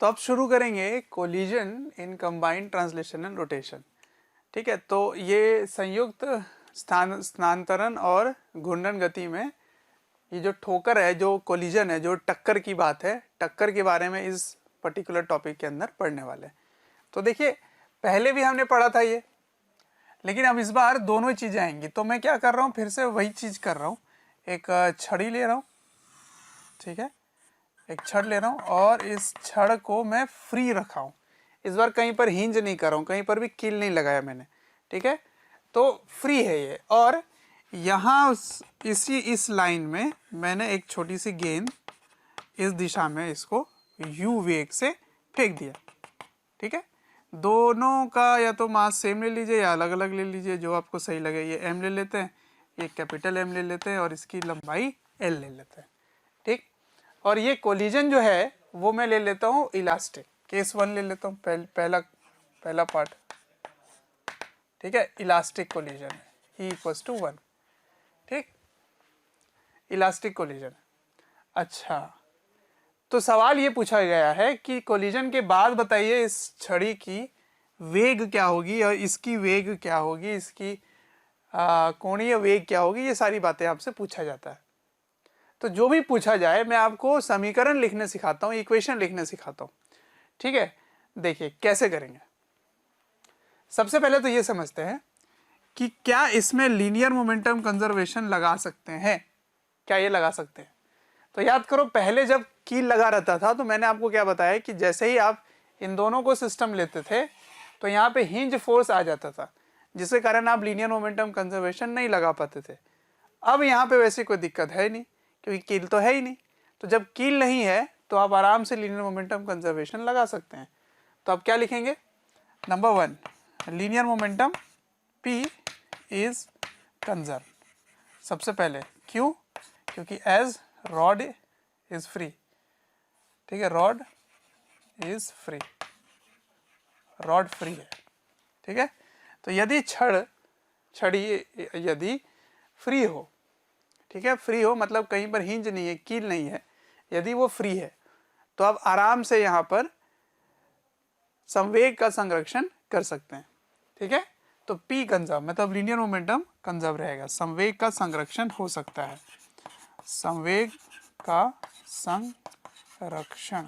तो अब शुरू करेंगे collision in combined translation and rotation. ठीक है, तो ये संयुक्त स्थानांतरण और घूर्णन गति में ये जो ठोकर है, जो कोलिजन है, जो टक्कर की बात है, टक्कर के बारे में इस पर्टिकुलर टॉपिक के अंदर पढ़ने वाले हैं। तो देखिए, पहले भी हमने पढ़ा था ये, लेकिन अब इस बार दोनों चीज़ें आएंगी। तो मैं क्या कर रहा हूँ, फिर से वही चीज़ कर रहा हूँ। एक छड़ी ले रहा हूँ, ठीक है, एक छड़ ले रहा हूँ और इस छड़ को मैं फ्री रखा हूँ। इस बार कहीं पर हिंज नहीं कर रहा हूँ, कहीं पर भी कील नहीं लगाया मैंने, ठीक है। तो फ्री है ये, और यहाँ इस लाइन में मैंने एक छोटी सी गेंद इस दिशा में इसको u वेग से फेंक दिया, ठीक है। दोनों का या तो मास सेम ले लीजिए या अलग अलग ले लीजिए, जो आपको सही लगे। ये m ले लेते हैं, ये कैपिटल M ले लेते हैं और इसकी लंबाई l ले लेते हैं, ठीक। और ये कोलिजन जो है वो मैं ले लेता हूँ इलास्टिक, केस 1 ले लेता हूँ, पहला पार्ट, ठीक है। इलास्टिक कोलिजन E = 1, ठीक, इलास्टिक कोलिजन। अच्छा, तो सवाल ये पूछा गया है कि कोलिजन के बाद बताइए इस छड़ी की वेग क्या होगी और इसकी वेग क्या होगी, इसकी कोणीय वेग क्या होगी, ये सारी बातें आपसे पूछा जाता है। तो जो भी पूछा जाए मैं आपको समीकरण लिखने सिखाता हूँ, इक्वेशन लिखने सिखाता हूँ, ठीक है। देखिए कैसे करेंगे। सबसे पहले तो ये समझते हैं कि क्या इसमें लीनियर मोमेंटम कंजर्वेशन लगा सकते हैं, क्या ये लगा सकते हैं। तो याद करो, पहले जब कील लगा रहता था तो मैंने आपको क्या बताया कि जैसे ही आप इन दोनों को सिस्टम लेते थे तो यहाँ पे हिंज फोर्स आ जाता था, जिसके कारण आप लीनियर मोमेंटम कंजर्वेशन नहीं लगा पाते थे। अब यहाँ पे वैसे कोई दिक्कत है नहीं, क्योंकि कील तो है ही नहीं। तो जब कील नहीं है तो आप आराम से लीनियर मोमेंटम कंजर्वेशन लगा सकते हैं। तो आप क्या लिखेंगे, number 1, linear momentum P is conserve. सबसे पहले क्यों, क्योंकि एज रॉड इज फ्री, ठीक है, rod is free, rod free है, ठीक है। तो यदि छड़ी यदि फ्री हो, ठीक है, फ्री हो मतलब कहीं पर हिंज नहीं है, कील नहीं है, यदि वो फ्री है तो आप आराम से यहाँ पर संवेग का संरक्षण कर सकते हैं, ठीक है। तो P कंजर्व मतलब लीनियर मोमेंटम कंजर्व रहेगा, संवेग का संरक्षण हो सकता है, संवेग का संरक्षण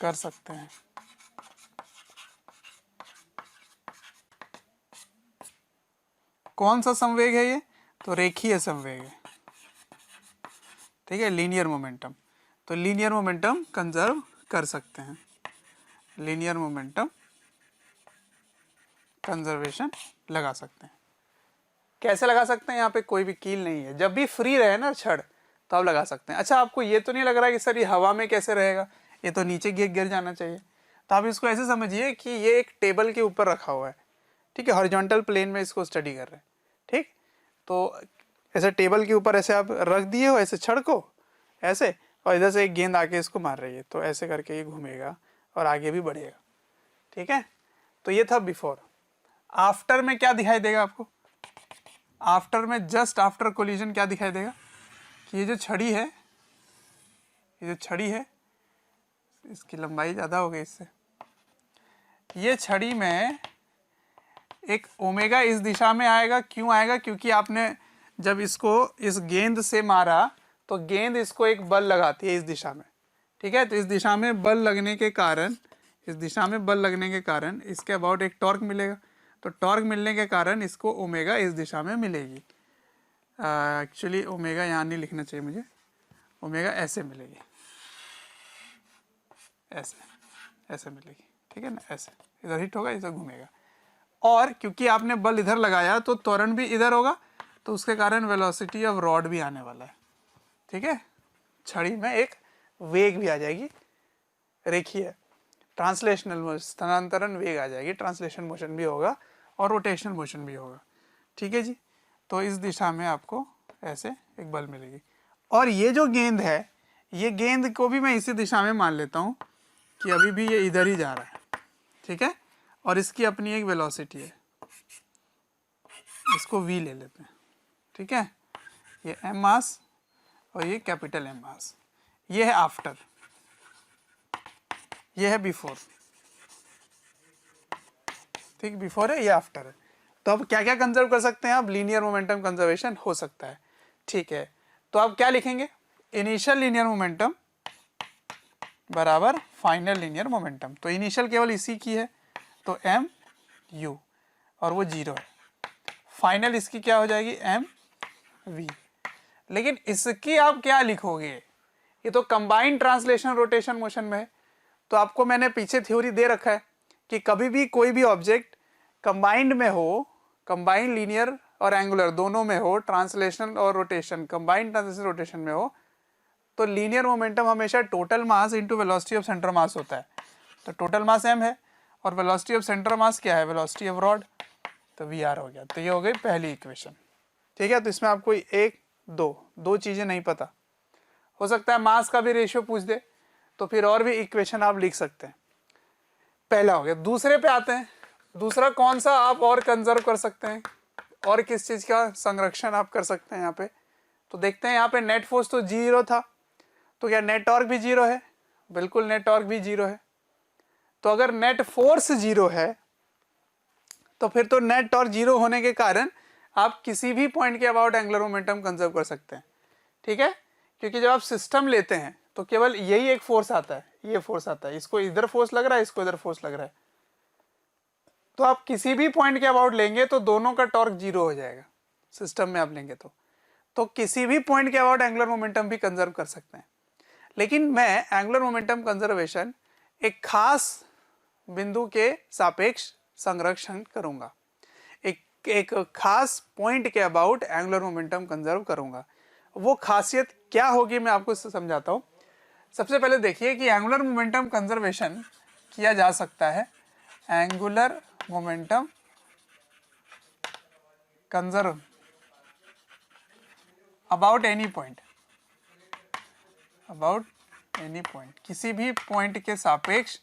कर सकते हैं। कौन सा संवेग है ये, तो रेखीय संवेग है, ठीक है, लीनियर मोमेंटम। तो लीनियर मोमेंटम कंजर्व कर सकते हैं, लीनियर मोमेंटम कंजर्वेशन लगा सकते हैं। कैसे लगा सकते हैं, यहाँ पे कोई भी कील नहीं है, जब भी फ्री रहे ना छड़ तो आप लगा सकते हैं। अच्छा, आपको ये तो नहीं लग रहा है कि सर ये हवा में कैसे रहेगा, ये तो नीचे गिर जाना चाहिए। तो आप इसको ऐसे समझिए कि ये एक टेबल के ऊपर रखा हुआ है, ठीक है, हॉरिजॉन्टल प्लेन में इसको स्टडी कर रहे हैं, ठीक। तो ऐसे टेबल के ऊपर ऐसे आप रख दिए हो ऐसे छड़ को ऐसे, और इधर से एक गेंद आके इसको मार रही है, तो ऐसे करके ये घूमेगा और आगे भी बढ़ेगा, ठीक है। तो ये था बिफोर। आफ्टर में क्या दिखाई देगा आपको, आफ्टर में जस्ट आफ्टर कोलिजन क्या दिखाई देगा कि ये जो छड़ी है, ये जो छड़ी है इसकी लंबाई ज़्यादा हो गई इससे, ये छड़ी में एक ओमेगा इस दिशा में आएगा। क्यों आएगा, क्योंकि आपने जब इसको इस गेंद से मारा तो गेंद इसको एक बल लगाती है इस दिशा में, ठीक है। तो इस दिशा में बल लगने के कारण, इस दिशा में बल लगने के कारण इसके अबाउट एक टॉर्क मिलेगा। तो टॉर्क मिलने के कारण इसको ओमेगा इस दिशा में मिलेगी। एक्चुअली ओमेगा यहाँ नहीं लिखना चाहिए मुझे, ओमेगा ऐसे मिलेगी, ऐसे ऐसे मिलेगी, ठीक है ना, ऐसे इधर हिट होगा, इधर घूमेगा। और क्योंकि आपने बल इधर लगाया तो त्वरण भी इधर होगा, तो उसके कारण वेलोसिटी ऑफ रॉड भी आने वाला है, ठीक है। छड़ी में एक वेग भी आ जाएगी, रेखीय ट्रांसलेशनल स्थानांतरण वेग आ जाएगी, ट्रांसलेशन मोशन भी होगा और रोटेशनल मोशन भी होगा, ठीक है जी। तो इस दिशा में आपको ऐसे एक बल मिलेगी। और ये जो गेंद है, ये गेंद को भी मैं इसी दिशा में मान लेता हूँ कि अभी भी ये इधर ही जा रहा है, ठीक है, और इसकी अपनी एक वेलोसिटी है, इसको v ले लेते हैं, ठीक है। ये m मास और ये कैपिटल M मास, ये है आफ्टर, ये है बिफोर, ठीक, बिफोर है, ये आफ्टर है। तो अब क्या क्या कंजर्व कर सकते हैं आप, लीनियर मोमेंटम कंजर्वेशन हो सकता है, ठीक है। तो आप क्या लिखेंगे, इनिशियल लीनियर मोमेंटम बराबर फाइनल लीनियर मोमेंटम। तो इनिशियल केवल इसी की है, तो m u और वो 0 है, फाइनल इसकी क्या हो जाएगी m v। लेकिन इसकी आप क्या लिखोगे, ये तो कंबाइंड ट्रांसलेशन रोटेशन मोशन में है। तो आपको मैंने पीछे थ्योरी दे रखा है कि कभी भी कोई भी ऑब्जेक्ट कंबाइंड में हो, कंबाइंड लीनियर और एंगुलर दोनों में हो, ट्रांसलेशन और रोटेशन, कंबाइंड ट्रांसलेशन रोटेशन में हो, तो लीनियर मोमेंटम हमेशा total mass into velocity of centre mass होता है। तो टोटल मास m है और वेलोसिटी ऑफ सेंटर मास क्या है, वेलोसिटी ऑफ रॉड, तो vr हो गया। तो ये हो गई पहली इक्वेशन, ठीक है। तो इसमें आपको एक दो चीजें नहीं पता, हो सकता है मास का भी रेशियो पूछ दे, तो फिर और भी इक्वेशन आप लिख सकते हैं। पहला हो गया। दूसरे पे आते हैं, दूसरा कौन सा आप और कंजर्व कर सकते हैं, और किस चीज का संरक्षण आप कर सकते हैं यहाँ पे। तो देखते हैं, यहाँ पे नेट फोर्स तो 0 था, तो क्या नेट टॉर्क भी 0 है, बिल्कुल नेट टॉर्क भी 0 है। तो अगर नेट फोर्स 0 है तो फिर तो नेट टॉर्क 0 होने के कारण आप किसी भी पॉइंट के अबाउट एंगुलर मोमेंटम कंजर्व कर सकते हैं, ठीक है। क्योंकि जब आप सिस्टम लेते हैं तो केवल यही एक फोर्स आता है, ये फोर्स आता है, इसको इधर फोर्स लग रहा है, इसको इधर फोर्स लग रहा है। तो आप किसी भी पॉइंट के अबाउट लेंगे तो दोनों का टॉर्क 0 हो जाएगा, सिस्टम में आप लेंगे तो किसी भी पॉइंट के अबाउट एंगुलर मोमेंटम भी कंजर्व कर सकते हैं। लेकिन मैं एंगुलर मोमेंटम कंजर्वेशन एक खास बिंदु के सापेक्ष संरक्षण करूंगा, एक खास पॉइंट के अबाउट एंगुलर मोमेंटम कंजर्व करूंगा। वो खासियत क्या होगी मैं आपको समझाता हूं। सबसे पहले देखिए कि एंगुलर मोमेंटम कंजर्वेशन किया जा सकता है, angular momentum conserve about any point, about any point, किसी भी पॉइंट के सापेक्ष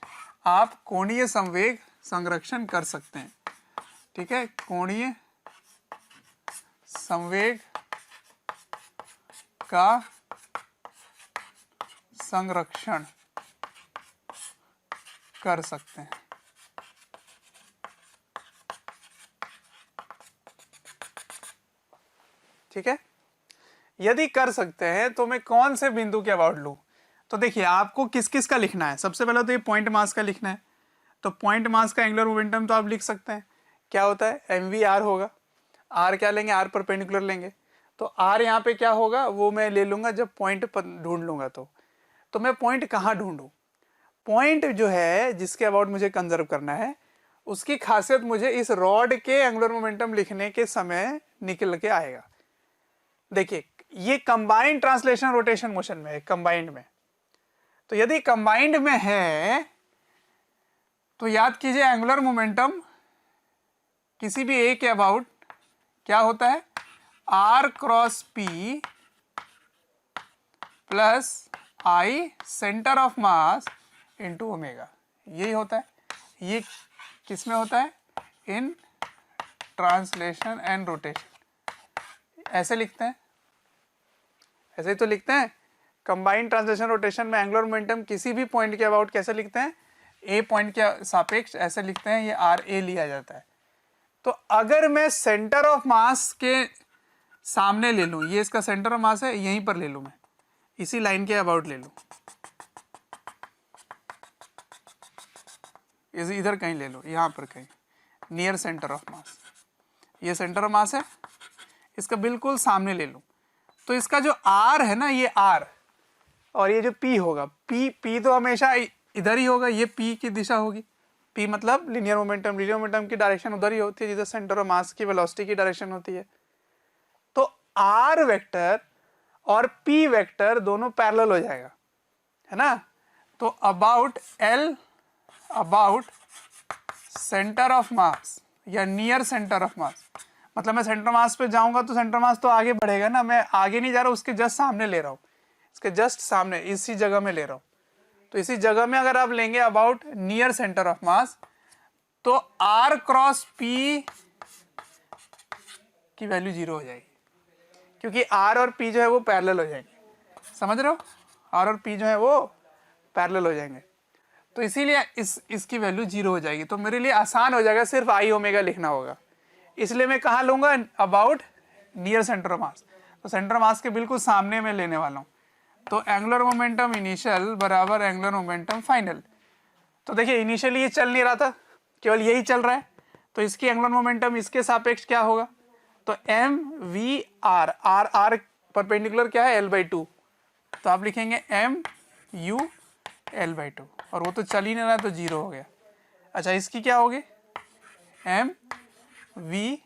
आप कोणीय संवेग संरक्षण कर सकते हैं, ठीक है। कोणीय संवेग का संरक्षण कर सकते हैं, ठीक है। यदि कर सकते हैं तो मैं कौन से बिंदु के अबाउट लूं। तो देखिए आपको किस किस का लिखना है। सबसे पहले तो ये पॉइंट मास का लिखना है। तो पॉइंट मास का एंगुलर मोमेंटम तो आप लिख सकते हैं, क्या होता है, mv r होगा। r क्या लेंगे, r परपेंडिकुलर लेंगे, तो r यहाँ पे क्या होगा वो मैं ले लूंगा जब पॉइंट ढूंढ लूंगा। तो मैं पॉइंट कहाँ ढूंढूं, पॉइंट जो है जिसके अबाउट मुझे कंजर्व करना है उसकी खासियत मुझे इस रॉड के एंगुलर मोमेंटम लिखने के समय निकल के आएगा। देखिए ये कंबाइंड ट्रांसलेशन रोटेशन मोशन में है, कंबाइंड में। तो यदि कंबाइंड में है तो याद कीजिए एंगुलर मोमेंटम किसी भी ए के अबाउट क्या होता है, r cross p plus I centre of mass into omega, यही होता है। ये किस में होता है, इन ट्रांसलेशन एंड रोटेशन, ऐसे लिखते हैं, ऐसे ही तो लिखते हैं। कंबाइंड ट्रांसलेशन रोटेशन में एंगुलर मोमेंटम किसी भी पॉइंट के अबाउट कैसे लिखते हैं, ए पॉइंट के सापेक्ष ऐसे लिखते हैं, ये आर ए लिया जाता है। तो अगर मैं सेंटर ऑफ मास के सामने ले लूं, ये इसका सेंटर ऑफ मास है, यहीं पर ले लूं, मैं इसी लाइन के अबाउट ले लूं, इधर कहीं ले लो, यहां पर कहीं नियर सेंटर ऑफ मास, ये सेंटर ऑफ मास है, इसका बिल्कुल सामने ले लूं। तो इसका जो r है ना, ये r और ये जो p होगा, p तो हमेशा इधर ही होगा, ये p की दिशा होगी। p मतलब लीनियर मोमेंटम, लीनियर मोमेंटम की डायरेक्शन उधर ही होती है जिधर सेंटर ऑफ मास की वेलोसिटी की डायरेक्शन होती है। तो r वेक्टर और p वेक्टर दोनों पैरेलल हो जाएगा, है ना। तो about l, about centre of मास या नियर सेंटर ऑफ मास, मतलब मैं सेंटर मास पे जाऊंगा तो सेंटर मास तो आगे बढ़ेगा ना, मैं आगे नहीं जा रहा हूं, उसके जस्ट सामने ले रहा हूं, इसके जस्ट सामने इसी जगह में ले रहा हूं। तो इसी जगह में अगर आप लेंगे अबाउट नियर सेंटर ऑफ मास, तो r क्रॉस p की वैल्यू 0 हो जाएगी, क्योंकि आर और पी जो है वो पैरेलल हो जाएंगे, समझ रहे हो, आर और पी जो है वो पैरेलल हो जाएंगे, तो इसीलिए इसकी वैल्यू 0 हो जाएगी। तो मेरे लिए आसान हो जाएगा, सिर्फ आई ओमेगा लिखना होगा, इसलिए मैं कहाँ लूंगा, अबाउट नियर सेंटर ऑफ मास, तो सेंटर मास के बिल्कुल सामने में लेने वाला हूँ। तो एंगुलर मोमेंटम इनिशियल बराबर एंगुलर मोमेंटम फाइनल। तो देखिए इनिशियली ये चल नहीं रहा था, केवल यही चल रहा है, तो इसकी एंगुलर मोमेंटम इसके सापेक्ष क्या होगा, तो M V R, R R perpendicular क्या है L/2, तो आप लिखेंगे एम यू L/2, और वो तो चल ही नहीं रहा तो 0 हो गया। अच्छा इसकी क्या होगी, M we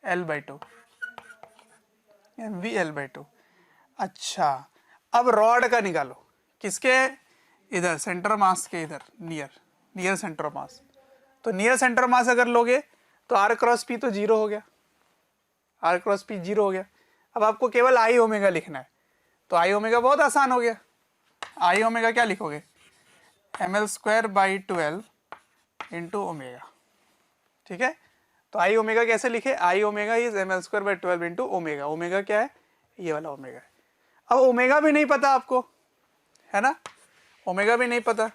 L/2, M we L/2। अच्छा अब रॉड का निकालो, किसके, इधर सेंटर मास के इधर, नियर सेंटर ऑफ मास। तो नियर सेंटर मास अगर लोगे तो आर क्रॉस पी तो 0 हो गया, आर क्रॉस पी 0 हो गया। अब आपको केवल आई ओमेगा लिखना है, तो आई ओमेगा बहुत आसान हो गया, आई ओमेगा क्या लिखोगे, ml²/12 इंटू ओमेगा, ठीक है। तो आई ओमेगा कैसे लिखे, I omega is ml²/12 into omega, omega क्या है, ये वाला ओमेगा है। अब ओमेगा भी नहीं पता आपको, है ना, ओमेगा भी नहीं पता,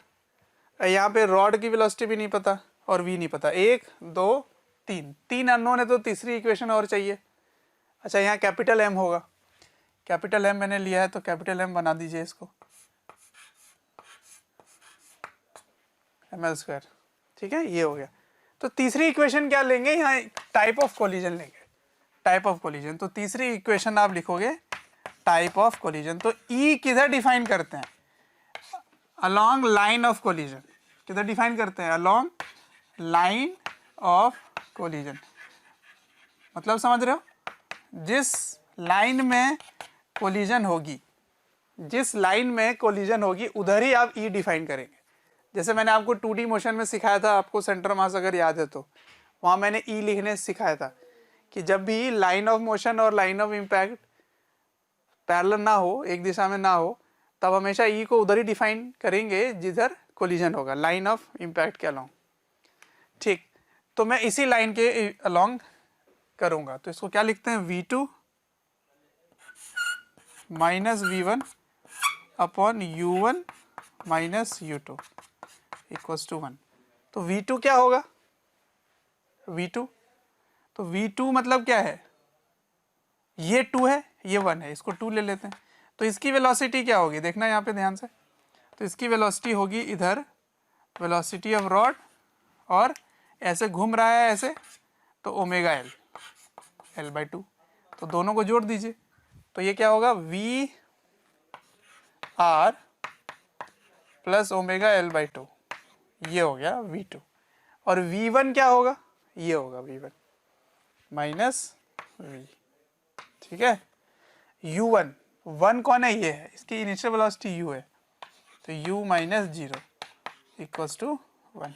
यहाँ पे रॉड की वेलोसिटी भी नहीं पता और वी नहीं पता, 1 2 3 अननोन है, तो तीसरी इक्वेशन और चाहिए। अच्छा यहाँ कैपिटल एम होगा, कैपिटल एम मैंने लिया है तो कैपिटल एम बना दीजिए इसको, ml², ठीक है, ये हो गया। तो तीसरी इक्वेशन क्या लेंगे, यहाँ टाइप ऑफ कोलिजन लेंगे, टाइप ऑफ कोलिजन। तो तीसरी इक्वेशन आप लिखोगे टाइप ऑफ कोलिजन, तो ई किधर डिफाइन करते हैं, अलोंग लाइन ऑफ कोलिजन, किधर डिफाइन करते हैं, अलोंग लाइन ऑफ कोलिजन, मतलब समझ रहे हो, जिस लाइन में कोलिजन होगी, जिस लाइन में कोलिजन होगी उधर ही आप ई डिफाइन करेंगे। जैसे मैंने आपको 2D मोशन में सिखाया था, आपको सेंटर मास अगर याद है तो वहाँ मैंने ई लिखने सिखाया था कि जब भी लाइन ऑफ मोशन और लाइन ऑफ इम्पैक्ट पैरेलल ना हो, एक दिशा में ना हो, तब हमेशा ई को उधर ही डिफाइन करेंगे जिधर कोलिजन होगा, लाइन ऑफ इम्पैक्ट के अलोंग, ठीक। तो मैं इसी लाइन के अलोंग करूँगा, तो इसको क्या लिखते हैं, V2 minus V1 upon U1 minus U2 equals to 1। तो V2 क्या होगा, V2, तो V2 मतलब क्या है, ये 2 है ये 1 है, इसको 2 ले लेते हैं, तो इसकी वेलोसिटी क्या होगी, देखना यहाँ पे ध्यान से, तो इसकी वेलोसिटी होगी इधर, वेलोसिटी ऑफ रॉड, और ऐसे घूम रहा है ऐसे, तो ओमेगा एल, L/2, तो दोनों को जोड़ दीजिए, तो ये क्या होगा, we are plus omega L/2, ये हो गया V2, और V1 क्या होगा, ये होगा V1 माइनस V, ठीक है। U1, 1 कौन है, ये है, इसकी इनिशियल वेलोसिटी U है, तो U माइनस 0 इक्वल्स टू 1,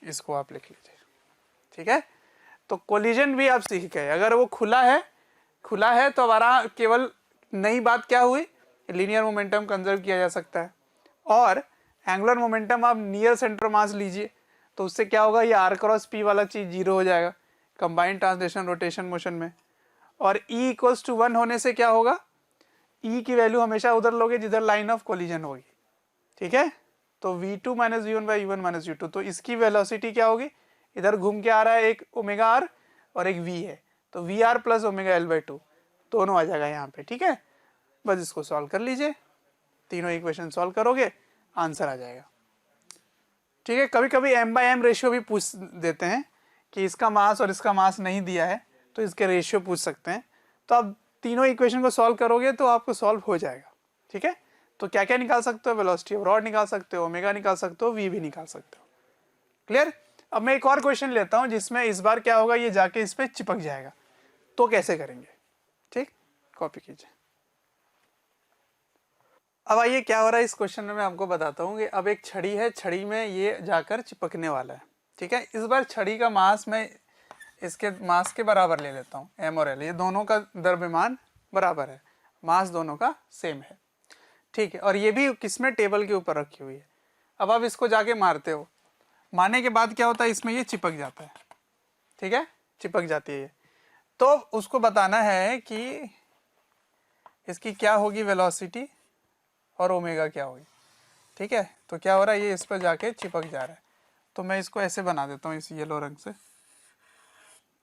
इसको आप लिख लीजिए, ठीक है। तो कोलिजन भी आप सीख गए, अगर वो खुला है तो हमारा केवल नई बात क्या हुई, लीनियर मोमेंटम कंजर्व किया जा सकता है, और एंगुलर मोमेंटम आप नियर सेंटर मास लीजिए, तो उससे क्या होगा, ये आर क्रॉस पी वाला चीज 0 हो जाएगा कंबाइंड ट्रांसलेशन रोटेशन मोशन में, और ई इक्वल्स टू 1 होने से क्या होगा, ई की वैल्यू हमेशा उधर लोगे जिधर लाइन ऑफ कोलिजन होगी, ठीक है। तो V2 minus V1 by U1 minus U2, तो इसकी वेलोसिटी क्या होगी, इधर घूम के आ रहा है एक ओमेगा आर और एक V है, तो we are plus omega L/2 दोनों आ जाएगा यहाँ पे, ठीक है। बस इसको सॉल्व कर लीजिए, तीनों इक्वेशन सॉल्व करोगे आंसर आ जाएगा, ठीक है। कभी कभी M/M रेशियो भी पूछ देते हैं कि इसका मास और इसका मास नहीं दिया है तो इसके रेशियो पूछ सकते हैं, तो आप तीनों इक्वेशन को सॉल्व करोगे तो आपको सॉल्व हो जाएगा, ठीक है। तो क्या क्या निकाल सकते हो, वेलोसिटी ऑफ रॉड निकाल सकते हो, ओमेगा निकाल सकते हो, वी भी निकाल सकते हो, क्लियर। अब मैं एक और क्वेश्चन लेता हूं जिसमें इस बार क्या होगा, ये जाके इस पे चिपक जाएगा, तो कैसे करेंगे, ठीक, कॉपी कीजिए। अब आइए क्या हो रहा है इस क्वेश्चन में मैं आपको बताता हूँ कि अब एक छड़ी है, छड़ी में ये जाकर चिपकने वाला है, ठीक है। इस बार छड़ी का मास मैं इसके मास के बराबर ले लेता हूँ, एम और एल, ये दोनों का द्रव्यमान बराबर है, मास दोनों का सेम है, ठीक है। और ये भी किसमें, टेबल के ऊपर रखी हुई है। अब आप इसको जाके मारते हो, मारने के बाद क्या होता है, इसमें ये चिपक जाता है, ठीक है, चिपक जाती है ये। तो उसको बताना है कि इसकी क्या होगी वेलोसिटी और ओमेगा क्या होगी। ठीक है, तो क्या हो रहा है, ये इस पर जाके चिपक जा रहा है। तो मैं इसको ऐसे बना देता हूँ इस येलो रंग से,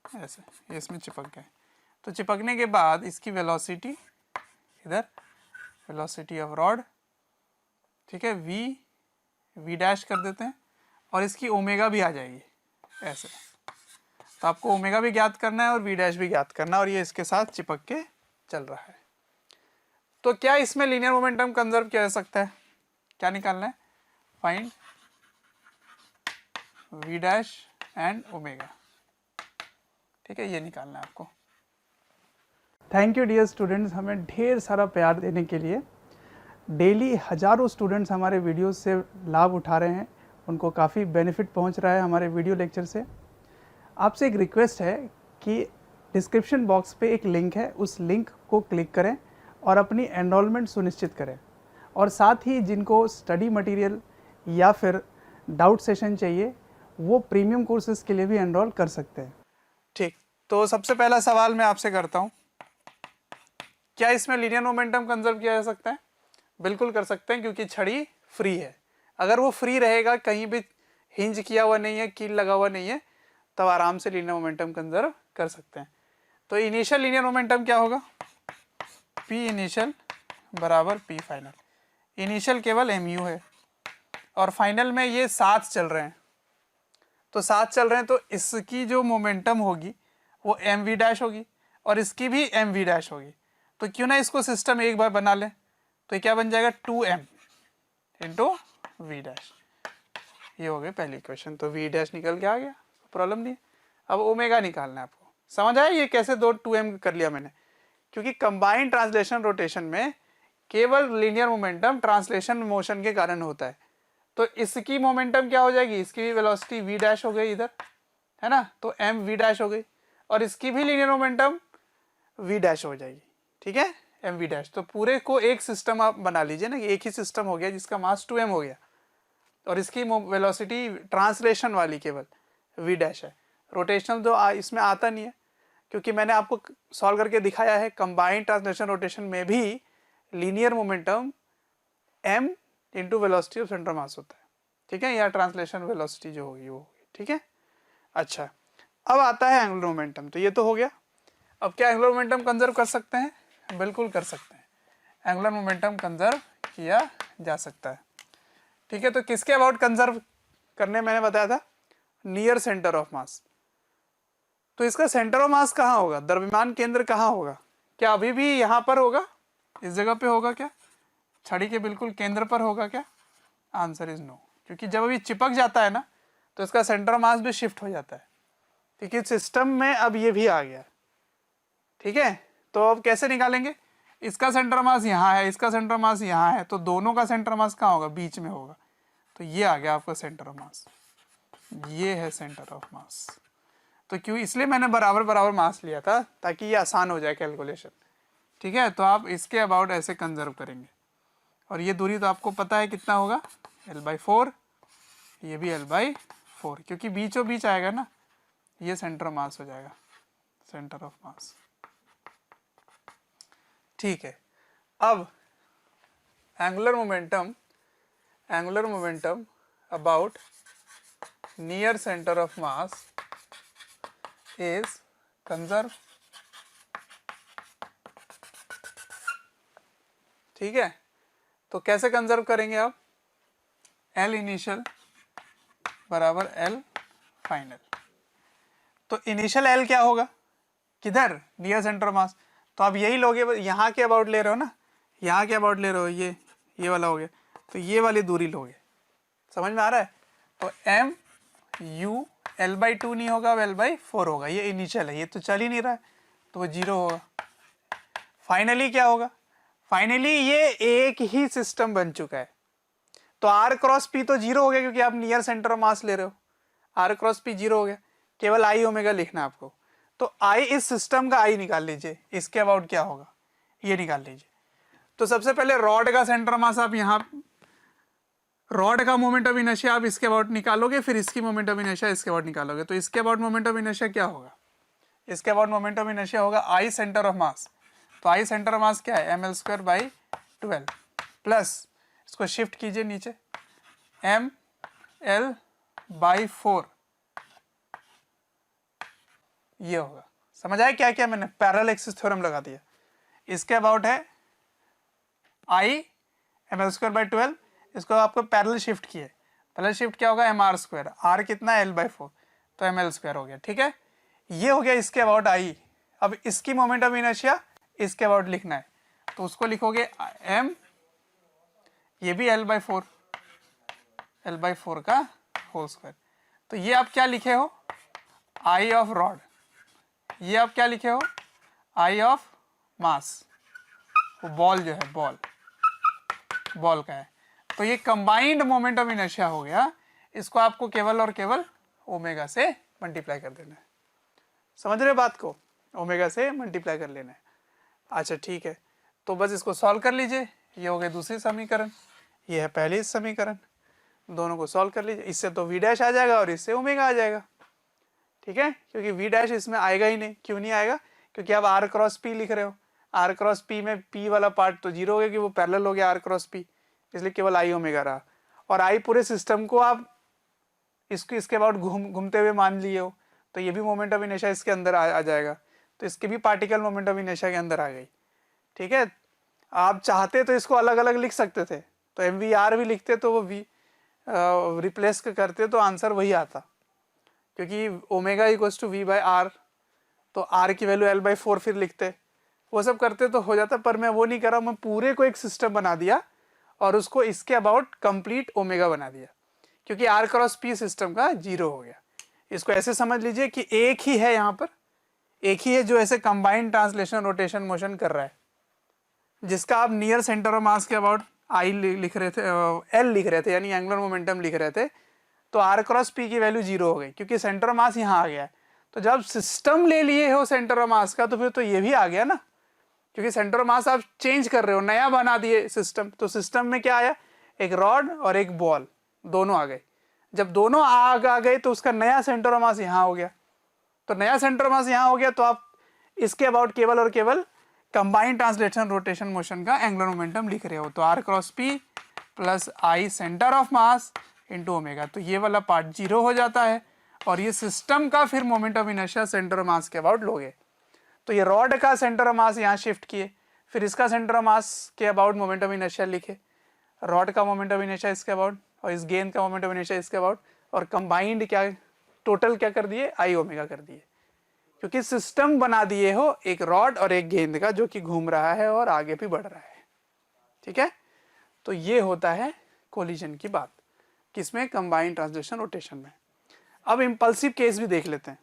ऐसे ये इसमें चिपक गए। तो चिपकने के बाद इसकी वेलोसिटी इधर, वेलोसिटी ऑफ रॉड, ठीक है, वी डैश कर देते हैं, और इसकी ओमेगा भी आ जाएगी ऐसे। तो आपको ओमेगा भी ज्ञात करना है और वी डैश भी ज्ञात करना है, और ये इसके साथ चिपक के चल रहा है। तो क्या इसमें लीनियर मोमेंटम कंजर्व किया जा सकता है? क्या निकालना है? Find V dash and omega. ठीक है, ये निकालना है आपको। थैंक यू डियर स्टूडेंट्स, हमें ढेर सारा प्यार देने के लिए। डेली हज़ारों स्टूडेंट्स हमारे वीडियोस से लाभ उठा रहे हैं, उनको काफ़ी बेनिफिट पहुंच रहा है हमारे वीडियो लेक्चर से। आपसे एक रिक्वेस्ट है कि डिस्क्रिप्शन बॉक्स पे एक लिंक है, उस लिंक को क्लिक करें और अपनी एनरोलमेंट सुनिश्चित करें। और साथ ही जिनको स्टडी मटेरियल या फिर डाउट सेशन चाहिए, वो प्रीमियम कोर्सेज के लिए भी एनरोल कर सकते हैं। ठीक, तो सबसे पहला सवाल मैं आपसे करता हूँ, क्या इसमें लीनियर मोमेंटम कंजर्व किया जा सकता है? बिल्कुल कर सकते हैं, क्योंकि छड़ी फ्री है। अगर वो फ्री रहेगा, कहीं भी हिंज किया हुआ नहीं है, कील लगा हुआ नहीं है, तब आराम से लीनियर मोमेंटम कंजर्व कर सकते हैं। तो इनिशियल लीनियर मोमेंटम क्या होगा? पी इनिशियल बराबर पी फाइनल। इनिशियल केवल mu है, और फाइनल में ये साथ चल रहे हैं, तो साथ चल रहे हैं, तो इसकी जो मोमेंटम होगी वो एम वी डैश होगी, और इसकी भी एम वी डैश होगी। तो क्यों ना इसको सिस्टम एक बार बना लें, तो क्या बन जाएगा 2m इंटू वी डैश। ये हो गई पहली इक्वेशन। तो वी डैश निकल के आ गया, प्रॉब्लम नहीं है। अब ओमेगा निकालना है आपको। समझ आया ये कैसे 2m कर लिया मैंने? क्योंकि कंबाइंड ट्रांसलेशन रोटेशन में केवल लीनियर मोमेंटम ट्रांसलेशन मोशन के कारण होता है। तो इसकी मोमेंटम क्या हो जाएगी? इसकी वेलोसिटी वी डैश हो गई इधर, है ना, तो एम वी डैश हो गई, और इसकी भी लीनियर मोमेंटम वी डैश हो जाएगी। ठीक है, एम वी डैश। तो पूरे को एक सिस्टम आप बना लीजिए ना, कि एक ही सिस्टम हो गया जिसका मास 2m हो गया, और इसकी वेलोसिटी ट्रांसलेशन वाली केवल वी डैश है। रोटेशनल तो इसमें आता नहीं है, क्योंकि मैंने आपको सॉल्व करके दिखाया है कंबाइंड ट्रांसलेशन रोटेशन में भी linear momentum m into velocity of centre mass होता है। ठीक है, या ट्रांसलेशन वेलोसिटी जो होगी वो होगी। ठीक है, अच्छा, अब आता है एंगुलर मोमेंटम। तो ये तो हो गया। अब क्या एंगुलर मोमेंटम कंजर्व कर सकते हैं? बिल्कुल कर सकते हैं, एंगुलर मोमेंटम कंजर्व किया जा सकता है। ठीक है, तो किसके अबाउट कंजर्व करने मैंने बताया था? नियर सेंटर ऑफ मास। तो इसका सेंटर ऑफ मास कहाँ होगा? द्रव्यमान केंद्र कहाँ होगा? क्या अभी भी यहाँ पर होगा, इस जगह पे होगा क्या? छड़ी के बिल्कुल केंद्र पर होगा क्या? आंसर इज नो, क्योंकि जब अभी चिपक जाता है ना, तो इसका सेंटर ऑफ मास भी शिफ्ट हो जाता है, क्योंकि सिस्टम में अब ये भी आ गया। ठीक है, तो अब कैसे निकालेंगे? इसका सेंटर मास यहाँ है, इसका सेंटर मास यहाँ है, तो दोनों का सेंटर मास कहाँ होगा? बीच में होगा। तो ये आ गया आपका सेंटर ऑफ मास, ये है सेंटर ऑफ मास। तो क्यों? इसलिए मैंने बराबर बराबर मास लिया था, ताकि ये आसान हो जाए कैलकुलेशन। ठीक है, तो आप इसके अबाउट ऐसे कंजर्व करेंगे, और ये दूरी तो आपको पता है कितना होगा, l/4, ये भी l/4, क्योंकि बीचों बीच आएगा ना, ये सेंटर मास हो जाएगा, सेंटर ऑफ मास। ठीक है, अब angular momentum about near centre of mass is conserve. ठीक है, तो कैसे कंजर्व करेंगे आप? L इनिशियल बराबर L फाइनल। तो इनिशियल L क्या होगा? किधर? Near centre mass. तो आप यही लोगे, यहाँ के अबाउट ले रहे हो ना, यहाँ के अबाउट ले रहे हो, ये वाला हो गया, तो ये वाली दूरी लोगे। समझ में आ रहा है? तो m u l/2 नहीं होगा, अब l/4 होगा। ये इनिशियल है, ये तो चल ही नहीं रहा है, तो वो 0 होगा। फाइनली क्या होगा? फाइनली ये एक ही सिस्टम बन चुका है, तो r क्रॉस p तो 0 हो गया, क्योंकि आप नियर सेंटर ऑफ मास ले रहे हो। r क्रॉस p 0 हो गया, केवल i ओमेगा लिखना है आपको। तो i इस सिस्टम का i निकाल लीजिए, इसके अबाउट क्या होगा ये निकाल लीजिए। तो सबसे पहले रॉड का सेंटर मास आप यहाँ, रॉड का मोमेंट ऑफ इनर्शिया आप इसके अबाउट निकालोगे, फिर इसकी मोमेंट ऑफ इनर्शिया इसके अबाउट निकालोगे। तो इसके अबाउट मोमेंट ऑफ इनर्शिया क्या होगा? इसके अबाउट मोमेंट ऑफ इनर्शिया होगा आई सेंटर ऑफ मास। तो आई सेंटर ऑफ मास क्या है, ml²/12 प्लस इसको शिफ्ट कीजिए नीचे ml/4, ये होगा। समझ आया क्या क्या मैंने पैरेलल एक्सिस थ्योरम लगा दिया। इसके अबाउट है आई ml²/12, इसको आपको पैरेलल शिफ्ट किए, पैरेलल शिफ्ट क्या होगा mr², r कितना l/4 तो ml² हो गया। ठीक है, ये हो गया इसके अबाउट आई। अब इसकी मोमेंट ऑफ इनर्शिया इसके अबाउट लिखना है, तो उसको लिखोगे m, ये भी l/4 का होल स्क्वायर। तो ये आप क्या लिखे हो, आई ऑफ रॉड, ये आप क्या लिखे हो, आई ऑफ मास, बॉल जो है बॉल का है। तो ये कंबाइंड मोमेंट ऑफ इनर्शिया हो गया, इसको आपको केवल और केवल ओमेगा से मल्टीप्लाई कर देना है। समझ रहे बात को, ओमेगा से मल्टीप्लाई कर लेना है। अच्छा ठीक है, तो बस इसको सॉल्व कर लीजिए। ये हो गई दूसरी समीकरण, ये है पहली समीकरण, दोनों को सॉल्व कर लीजिए। इससे तो v डैश आ जाएगा और इससे ओमेगा आ जाएगा। ठीक है, क्योंकि v डैश इसमें आएगा ही नहीं। क्यों नहीं आएगा, क्योंकि आप r क्रॉस p लिख रहे हो, r क्रॉस p में p वाला पार्ट तो जीरो हो गया कि वो पैरेलल हो गया r क्रॉस p, इसलिए केवल i ओमेगा रहा। और i पूरे सिस्टम को आप इसको इसके अबाउट घूमते हुए मान लिए हो, तो ये भी मोमेंट ऑफ इनर्शिया इसके अंदर आ जाएगा। तो इसके भी पार्टिकल मोमेंट ऑफ इनर्शिया के अंदर आ गई। ठीक है, आप चाहते तो इसको अलग अलग लिख सकते थे, तो mvr भी लिखते तो वो v रिप्लेस करते तो आंसर वही आता, क्योंकि ओमेगा इक्वल्स टू v/r, तो r की वैल्यू l/4 फिर लिखते, वो सब करते तो हो जाता। पर मैं वो नहीं कर रहा, मैं पूरे को एक सिस्टम बना दिया और उसको इसके अबाउट कंप्लीट ओमेगा बना दिया, क्योंकि r क्रॉस p सिस्टम का जीरो हो गया। इसको ऐसे समझ लीजिए कि एक ही है, यहाँ पर एक ही है जो ऐसे कंबाइंड ट्रांसलेशन रोटेशन मोशन कर रहा है, जिसका आप नियर सेंटर ऑफ मास के अबाउट आई लिख रहे थे, एल लिख रहे थे, यानी एंगुलर मोमेंटम लिख रहे थे। तो r क्रॉस p की वैल्यू जीरो हो गई, क्योंकि सेंटर ऑफ मास यहाँ आ गया है। तो जब सिस्टम ले लिए हो सेंटर ऑफ मास का, तो फिर तो ये भी आ गया ना, क्योंकि सेंटर ऑफ मास आप चेंज कर रहे हो, नया बना दिए सिस्टम। तो सिस्टम में क्या आया, एक रॉड और एक बॉल, दोनों आ गए। जब दोनों आ गए तो उसका नया सेंटर ऑफ मास यहाँ हो गया। तो नया सेंटर ऑफ मास यहाँ हो गया, तो आप इसके अबाउट केवल और केवल कंबाइंड ट्रांसलेशन रोटेशन मोशन का एंगुलर मोमेंटम लिख रहे हो। तो r cross p plus I centre of mass into omega, तो ये वाला पार्ट जीरो हो जाता है। और ये सिस्टम का फिर moment of inertia centre of मास के अबाउट लोगे। तो ये रॉड का सेंटर ऑफ मास यहाँ शिफ्ट किए, फिर इसका सेंटर ऑफ मास के अबाउट मोमेंट ऑफ इनर्शिया लिखे, रॉड का मोमेंट ऑफ इनर्शिया इसके अबाउट और इस गेंद का मोमेंट ऑफ इनर्शिया इसके अबाउट, और कंबाइंड क्या टोटल क्या कर दिए, आई ओमेगा कर दिए, क्योंकि सिस्टम बना दिए हो एक रॉड और एक गेंद का, जो कि घूम रहा है और आगे भी बढ़ रहा है। ठीक है, तो ये होता है कोलिजन की बात, किसमें, कंबाइंड ट्रांसलेशन रोटेशन में। अब इंपल्सिव केस भी देख लेते हैं।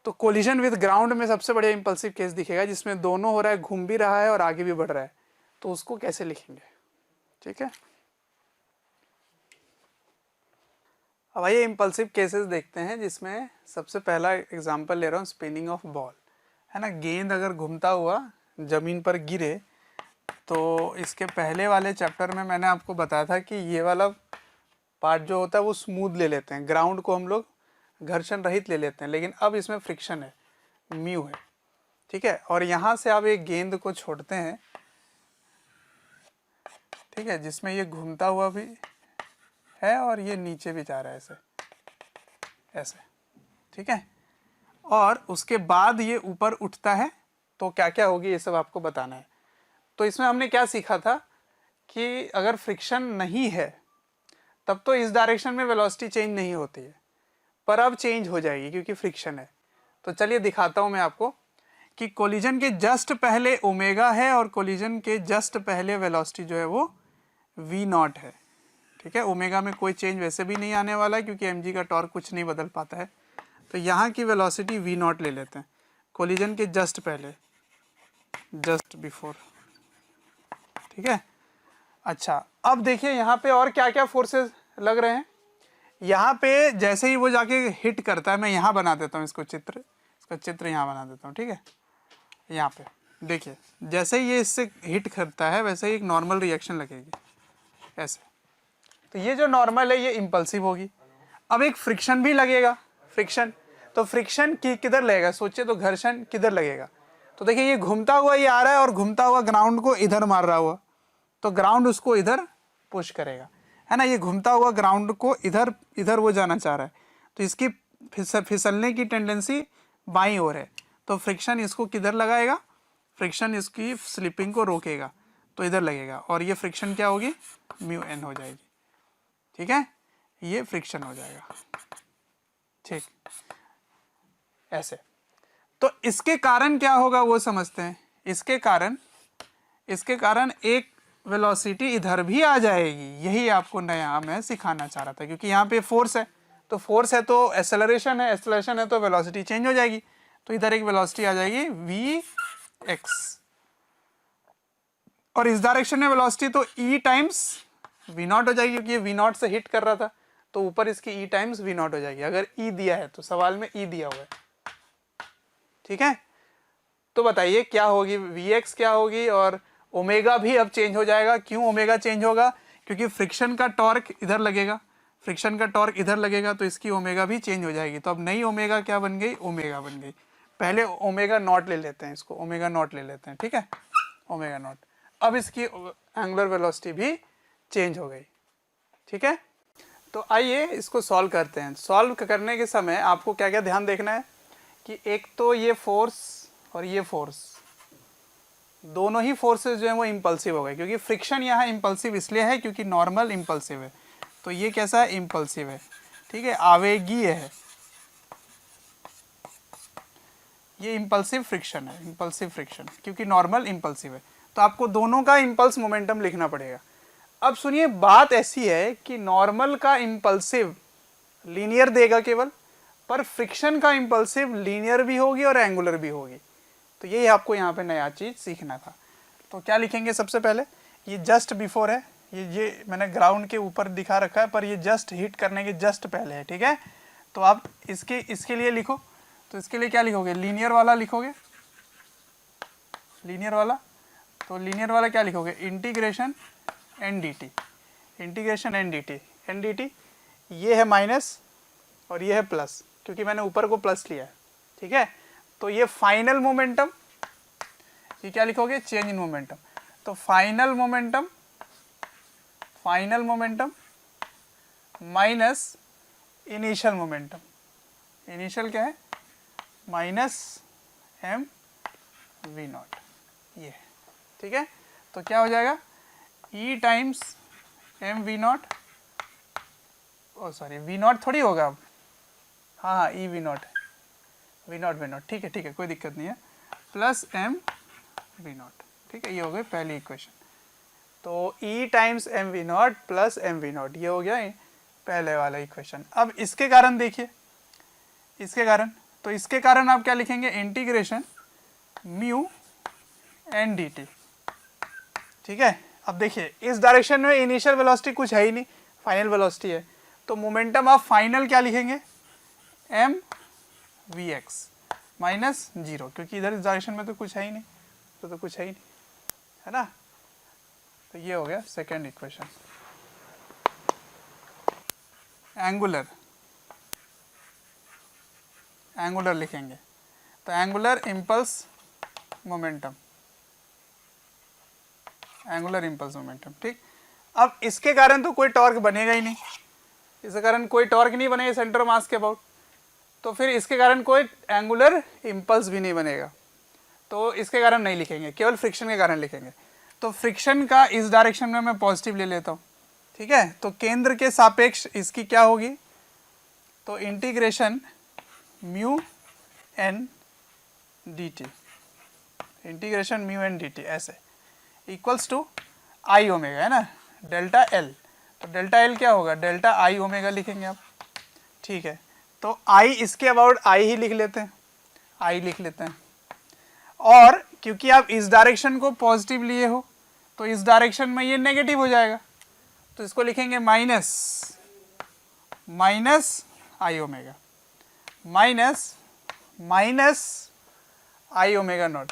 तो कोलिजन विद ग्राउंड में सबसे बढ़िया इंपल्सिव केस दिखेगा, जिसमें दोनों हो रहा है, घूम भी रहा है और आगे भी बढ़ रहा है। तो उसको कैसे लिखेंगे, ठीक है। अब आइए इंपल्सिव केसेस देखते हैं, जिसमें सबसे पहला एग्जांपल ले रहा हूँ स्पिनिंग ऑफ बॉल, है ना। गेंद अगर घूमता हुआ जमीन पर गिरे, तो इसके पहले वाले चैप्टर में मैंने आपको बताया था कि ये वाला पार्ट जो होता है वो स्मूथ ले लेते हैं, ग्राउंड को हम लोग घर्षण रहित ले लेते हैं, लेकिन अब इसमें फ्रिक्शन है, म्यू है, ठीक है। और यहाँ से आप एक गेंद को छोड़ते हैं, ठीक है, जिसमें ये घूमता हुआ भी है और ये नीचे भी जा रहा है, ऐसे ऐसे, ठीक है। और उसके बाद ये ऊपर उठता है, तो क्या क्या होगी ये सब आपको बताना है। तो इसमें हमने क्या सीखा था कि अगर फ्रिक्शन नहीं है तब तो इस डायरेक्शन में वेलोसिटी चेंज नहीं होती है, पर अब चेंज हो जाएगी क्योंकि फ्रिक्शन है। तो चलिए दिखाता हूं मैं आपको कि कोलिजन के जस्ट पहले ओमेगा है और कोलिजन के जस्ट पहले वेलोसिटी जो है वो v0 है, ठीक है। ओमेगा में कोई चेंज वैसे भी नहीं आने वाला है, क्योंकि mg का टॉर्क कुछ नहीं बदल पाता है। तो यहाँ की वेलोसिटी v0 ले लेते हैं, कोलिजन के जस्ट पहले, जस्ट बिफोर, ठीक है। अच्छा, अब देखिए यहाँ पे और क्या क्या फोर्सेस लग रहे हैं। यहाँ पे जैसे ही वो जाके हिट करता है, मैं यहाँ बना देता हूँ इसको चित्र, इसका चित्र यहाँ बना देता हूँ, ठीक है। यहाँ पे देखिए, जैसे ही ये इससे हिट करता है वैसे ही एक नॉर्मल रिएक्शन लगेगी ऐसे। तो ये जो नॉर्मल है ये इम्पल्सिव होगी। अब एक फ्रिक्शन भी लगेगा, फ्रिक्शन, तो फ्रिक्शन किधर लगेगा, सोचिए तो घर्षण किधर लगेगा। तो देखिए ये घूमता हुआ ये आ रहा है और घूमता हुआ ग्राउंड को इधर मार रहा हुआ, तो ग्राउंड उसको इधर पुश करेगा, है ना। ये घूमता हुआ ग्राउंड को इधर इधर वो जाना चाह रहा है, तो इसकी फिसलने की टेंडेंसी बाईं ओर है, तो फ्रिक्शन इसको किधर लगाएगा, फ्रिक्शन इसकी स्लिपिंग को रोकेगा, तो इधर लगेगा, और ये फ्रिक्शन क्या होगी, म्यू एन हो जाएगी। ठीक है, ये फ्रिक्शन हो जाएगा। ठीक, ऐसे। तो इसके कारण क्या होगा वो समझते हैं। इसके कारण एक वेलोसिटी इधर भी आ जाएगी, यही आपको नया मैं सिखाना चाह रहा था, क्योंकि यहाँ पे फोर्स है, तो फोर्स है तो एक्सेलरेशन है, एक्सेलरेशन है तो वेलोसिटी चेंज हो जाएगी, तो इधर एक वेलोसिटी आ जाएगी वी एक्स, और इस डायरेक्शन में वेलोसिटी तो ई टाइम्स वी नॉट हो जाएगी, क्योंकि ये वी नॉट से हिट कर रहा था, तो ऊपर इसकी ई टाइम्स वी नॉट हो जाएगी, अगर ई दिया है तो सवाल में ई दिया हुआ है। ठीक है, तो बताइए क्या होगी, वी एक्स क्या होगी, और ओमेगा भी अब चेंज हो जाएगा। क्यों ओमेगा चेंज होगा, क्योंकि फ्रिक्शन का टॉर्क इधर लगेगा, फ्रिक्शन का टॉर्क इधर लगेगा, तो इसकी ओमेगा भी चेंज हो जाएगी। तो अब नई ओमेगा क्या बन गई, ओमेगा बन गई। पहले ओमेगा नॉट ले लेते हैं, इसको ओमेगा नॉट ले लेते हैं। ठीक है, ओमेगा नॉट, अब इसकी एंगुलर वेलोसिटी भी चेंज हो गई। ठीक है, तो आइए इसको सॉल्व करते हैं। सॉल्व करने के समय आपको क्या क्या ध्यान देखना है कि एक तो ये फोर्स और ये फोर्स, दोनों ही फोर्सेस जो है वो इम्पल्सिव हो गए, क्योंकि फ्रिक्शन यहाँ इम्पल्सिव इसलिए है क्योंकि नॉर्मल इम्पल्सिव है, तो ये कैसा है, इम्पल्सिव है। ठीक है, आवेगीय है, ये इम्पल्सिव फ्रिक्शन है, इम्पल्सिव फ्रिक्शन, क्योंकि नॉर्मल इम्पल्सिव है, तो आपको दोनों का इम्पल्स मोमेंटम लिखना पड़ेगा। अब सुनिए, बात ऐसी है कि नॉर्मल का इम्पल्सिव लीनियर देगा केवल, पर फ्रिक्शन का इम्पल्सिव लीनियर भी होगी और एंगुलर भी होगी, तो यही आपको यहाँ पे नया चीज़ सीखना था। तो क्या लिखेंगे, सबसे पहले ये जस्ट बिफोर है, ये मैंने ग्राउंड के ऊपर दिखा रखा है, पर ये जस्ट हिट करने के जस्ट पहले है। ठीक है, तो आप इसके लिए लिखो, तो इसके लिए क्या लिखोगे, लीनियर वाला लिखोगे, लीनियर वाला, तो लीनियर वाला क्या लिखोगे, integration N D T, integration N D T, N D T, ये है माइनस और ये है प्लस, क्योंकि मैंने ऊपर को प्लस लिया है। ठीक है, तो ये फाइनल मोमेंटम, ये क्या लिखोगे, चेंज इन मोमेंटम, तो final momentum minus initial momentum, initial क्या है, माइनस एम वी नॉट, ये। ठीक है, तो क्या हो जाएगा, E times M V naught, oh sorry V naught थोड़ी होगा अब, हाँ E V naught, V not, ठीक है कोई दिक्कत नहीं है, प्लस एम वी नॉट। ठीक है, ये हो गई पहली इक्वेशन, तो E times M V not plus M V not, ये हो गया पहले वाला इक्वेशन। अब इसके कारण देखिए, इसके कारण, तो इसके कारण आप क्या लिखेंगे, integration mu N D T. ठीक है, अब देखिए इस डायरेक्शन में इनिशियल वेलोसिटी कुछ है ही नहीं, फाइनल वेलोसिटी है, तो मोमेंटम ऑफ फाइनल क्या लिखेंगे, M V X minus zero, क्योंकि इधर इस डायरेक्शन में तो कुछ है ही नहीं, तो कुछ है ही नहीं, है ना। तो ये हो गया सेकेंड इक्वेशन। एंगुलर लिखेंगे, तो angular impulse momentum, angular impulse momentum. ठीक, अब इसके कारण तो कोई टॉर्क बनेगा ही नहीं, इसके कारण कोई टॉर्क नहीं बनेगा सेंटर ऑफ मास के अबाउट, तो फिर इसके कारण कोई एंगुलर इम्पल्स भी नहीं बनेगा, तो इसके कारण नहीं लिखेंगे, केवल फ्रिक्शन के कारण लिखेंगे। तो फ्रिक्शन का इस डायरेक्शन में मैं पॉजिटिव ले लेता हूँ। ठीक है, तो केंद्र के सापेक्ष इसकी क्या होगी, तो integration mu N D T, integration mu N D T ऐसे इक्वल्स टू आई ओमेगा, है ना, डेल्टा एल, तो डेल्टा एल क्या होगा, डेल्टा आई ओमेगा लिखेंगे आप। ठीक है, तो आई इसके अबाउट आई ही लिख लेते हैं, आई लिख लेते हैं, और क्योंकि आप इस डायरेक्शन को पॉजिटिव लिए हो तो इस डायरेक्शन में ये नेगेटिव हो जाएगा, तो इसको लिखेंगे minus I omega, minus I omega not.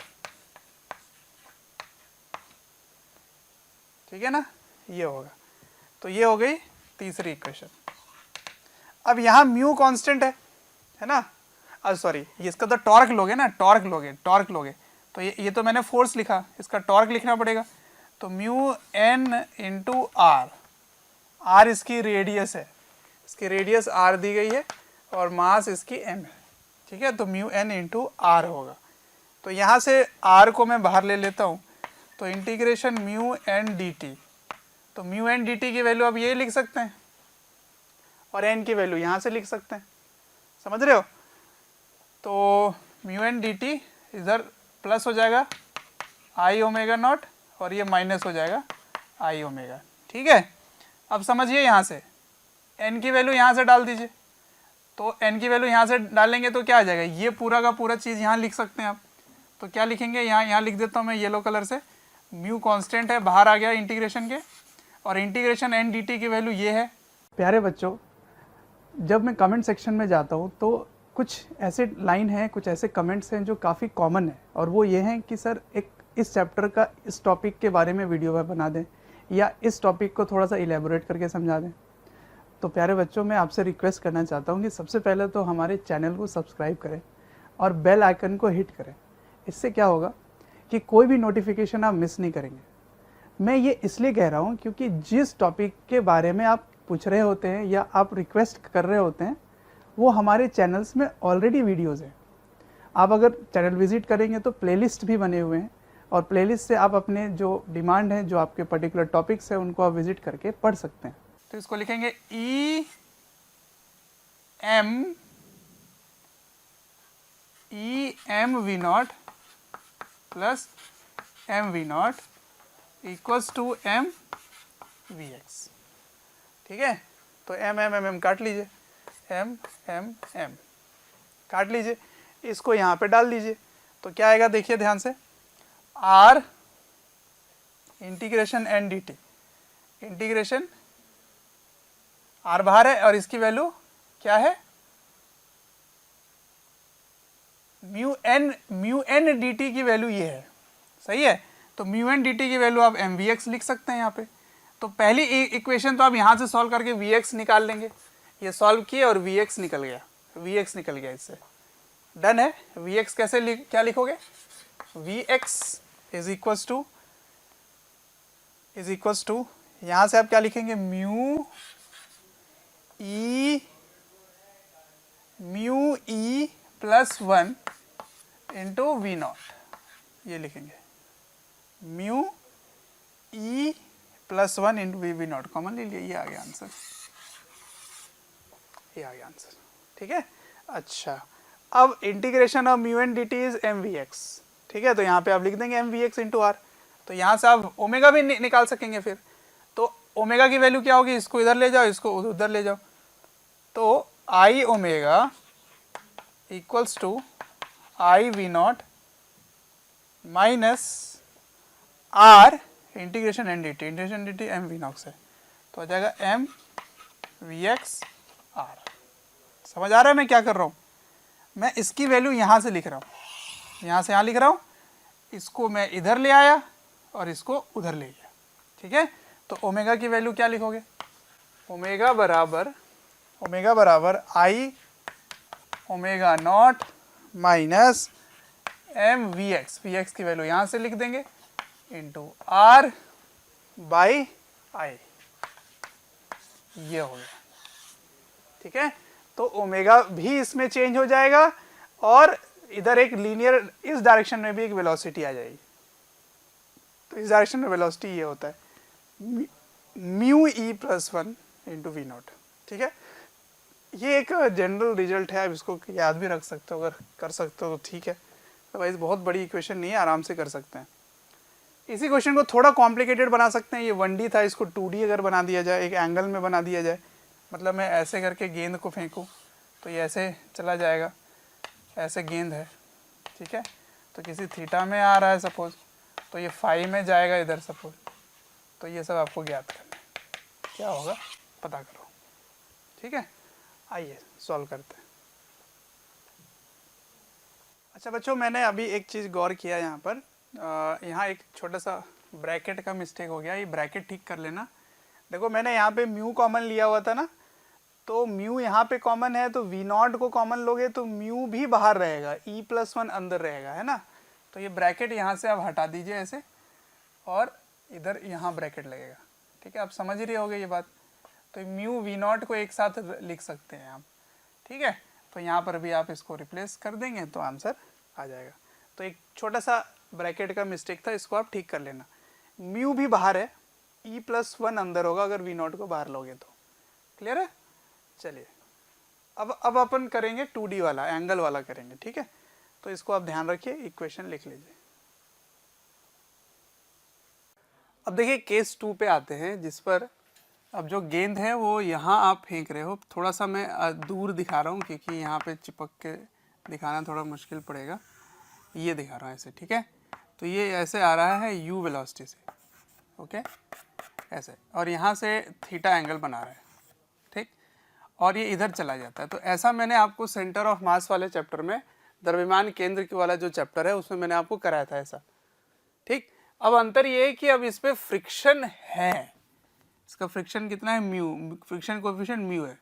ठीक है ना, ये होगा, तो ये हो गई तीसरी इक्वेशन। अब यहाँ म्यू कांस्टेंट है ना, सॉरी, इसका तो टॉर्क लोगे ना, टॉर्क लोगे तो ये तो मैंने फोर्स लिखा, इसका टॉर्क लिखना पड़ेगा। तो mu N into R, R इसकी रेडियस है, इसकी रेडियस आर दी गई है और मास इसकी एम है, ठीक है। तो म्यू एन इंटू आर होगा। तो यहाँ से आर को मैं बाहर ले लेता हूँ, तो integration mu N D T, तो म्यू एन डी टी की वैल्यू आप ये लिख सकते हैं और एन की वैल्यू यहाँ से लिख सकते हैं, समझ रहे हो। तो म्यू एन डी टी इधर प्लस हो जाएगा आई ओमेगा नॉट और ये माइनस हो जाएगा आई ओमेगा, ठीक है। अब समझिए यहाँ से एन की वैल्यू यहाँ से डाल दीजिए, तो एन की वैल्यू यहाँ से डालेंगे तो क्या आ जाएगा, ये पूरा का पूरा चीज़ यहाँ लिख सकते हैं आप। तो क्या लिखेंगे, यहाँ लिख देता हूँ मैं येलो कलर से, म्यू कांस्टेंट है, बाहर आ गया इंटीग्रेशन के, और इंटीग्रेशन एन डी टी की वैल्यू ये है। प्यारे बच्चों, जब मैं कमेंट सेक्शन में जाता हूँ तो कुछ ऐसे लाइन हैं, कुछ ऐसे कमेंट्स हैं जो काफ़ी कॉमन है, और वो ये हैं कि सर एक इस चैप्टर का इस टॉपिक के बारे में वीडियो बना दें, या इस टॉपिक को थोड़ा सा इलेबोरेट करके समझा दें। तो प्यारे बच्चों, मैं आपसे रिक्वेस्ट करना चाहता हूँ कि सबसे पहले तो हमारे चैनल को सब्सक्राइब करें और बेल आइकन को हिट करें। इससे क्या होगा कि कोई भी नोटिफिकेशन आप मिस नहीं करेंगे। मैं ये इसलिए कह रहा हूँ क्योंकि जिस टॉपिक के बारे में आप पूछ रहे होते हैं या आप रिक्वेस्ट कर रहे होते हैं, वो हमारे चैनल्स में ऑलरेडी वीडियोस हैं। आप अगर चैनल विजिट करेंगे तो प्लेलिस्ट भी बने हुए हैं, और प्लेलिस्ट से आप अपने जो डिमांड है, जो आपके पर्टिकुलर टॉपिक्स हैं, उनको आप विजिट करके पढ़ सकते हैं। तो इसको लिखेंगे e M V not plus M V not equals to M V X, ठीक है। तो एम एम एम एम काट लीजिए, एम एम एम काट लीजिए, इसको यहाँ पे डाल दीजिए। तो क्या आएगा देखिए ध्यान से, R integration N D T, integration R बाहर है और इसकी वैल्यू क्या है, म्यू एन डी टी की वैल्यू ये है, सही है। तो म्यू एन डी टी की वैल्यू आप एम वी एक्स लिख सकते हैं यहाँ पे। तो पहली इक्वेशन तो आप यहाँ से सॉल्व करके वी एक्स निकाल लेंगे, ये सॉल्व किए और वी एक्स निकल गया, इससे डन है। वी एक्स कैसे क्या लिखोगे, V X is equals to यहाँ से आप क्या लिखेंगे, mu e plus 1 into V not, ये लिखेंगे mu e plus 1 into V not, common ले लिया, ये आ गया आंसर, ठीक है। अच्छा, अब integration of mu N D T is M V X, ठीक है। तो यहाँ पे आप लिख देंगे M V X into R. तो यहाँ से आप ओमेगा भी निकाल सकेंगे फिर। तो ओमेगा की वैल्यू क्या होगी, इसको इधर ले जाओ, इसको उधर ले जाओ, तो I omega equals to I V naught minus R integration N D T, integration D T M V naught से, तो आ जाएगा एम वी एक्स आर। समझ आ रहा है मैं क्या कर रहा हूँ, मैं इसकी वैल्यू यहाँ से लिख रहा हूँ, यहाँ से यहाँ लिख रहा हूँ, इसको मैं इधर ले आया और इसको उधर ले गया, ठीक है। तो ओमेगा की वैल्यू क्या लिखोगे, ओमेगा बराबर I omega naught minus M V X की वैल्यू यहाँ से लिख देंगे इंटू आर बाई आई, ये हो गया, ठीक है। तो ओमेगा भी इसमें चेंज हो जाएगा और इधर एक लीनियर, इस डायरेक्शन में भी एक वेलोसिटी आ जाएगी। तो इस डायरेक्शन में वेलोसिटी ये होता है mu e plus 1 into V not, ठीक है। ये एक जनरल रिजल्ट है, आप इसको याद भी रख सकते हो, अगर कर सकते हो तो ठीक है, अदरवाइज बहुत बड़ी इक्वेशन नहीं है, आराम से कर सकते हैं। इसी क्वेश्चन को थोड़ा कॉम्प्लिकेटेड बना सकते हैं, ये 1D था, इसको 2D अगर बना दिया जाए, एक एंगल में बना दिया जाए, मतलब मैं ऐसे करके गेंद को फेंकूँ तो ये ऐसे चला जाएगा, ऐसे गेंद है, ठीक है। तो किसी थीटा में आ रहा है सपोज, तो ये फाई में जाएगा इधर सपोज, तो ये सब आपको ज्ञात करना है, क्या होगा पता करो, ठीक है। आइए सॉल्व करते हैं। अच्छा बच्चों, मैंने अभी एक चीज़ गौर किया यहाँ पर, यहाँ एक छोटा सा ब्रैकेट का मिस्टेक हो गया, ये ब्रैकेट ठीक कर लेना। देखो मैंने यहाँ पे म्यू कॉमन लिया हुआ था ना, तो म्यू यहाँ पे कॉमन है, तो वी नॉट को कॉमन लोगे तो म्यू भी बाहर रहेगा, E+1 अंदर रहेगा, है ना। तो ये ब्रैकेट यहाँ से आप हटा दीजिए ऐसे, और इधर यहाँ ब्रैकेट लगेगा, ठीक है। आप समझ ही रहे होगे ये बात। तो म्यू वी नॉट को एक साथ लिख सकते हैं आप, ठीक है। तो यहाँ पर भी आप इसको रिप्लेस कर देंगे तो आंसर आ जाएगा। तो एक छोटा सा ब्रैकेट का मिस्टेक था, इसको आप ठीक कर लेना। म्यू भी बाहर है, E+1 अंदर होगा अगर वी नॉट को बाहर लोगे तो। क्लियर है? चलिए अब अपन करेंगे 2D वाला, एंगल वाला करेंगे, ठीक है। तो इसको आप ध्यान रखिए, इक्वेशन लिख लीजिए। अब देखिए केस 2 पे आते हैं, जिस पर अब जो गेंद है वो यहाँ आप फेंक रहे हो। थोड़ा सा मैं दूर दिखा रहा हूँ क्योंकि यहाँ पे चिपक के दिखाना थोड़ा मुश्किल पड़ेगा। ये दिखा रहा हूँ ऐसे, ठीक है। तो ये ऐसे आ रहा है u वेलोसिटी से, ओके, ऐसे, और यहाँ से थीटा एंगल बना रहा है, ठीक। और ये इधर चला जाता है। तो ऐसा मैंने आपको सेंटर ऑफ मास वाले चैप्टर में, द्रव्यमान केंद्र वाला जो चैप्टर है उसमें मैंने आपको कराया था ऐसा, ठीक। अब अंतर ये है कि अब इस पर फ्रिक्शन है। इसका फ्रिक्शन कितना है? म्यू, फ्रिक्शन कोएफिशिएंट म्यू है,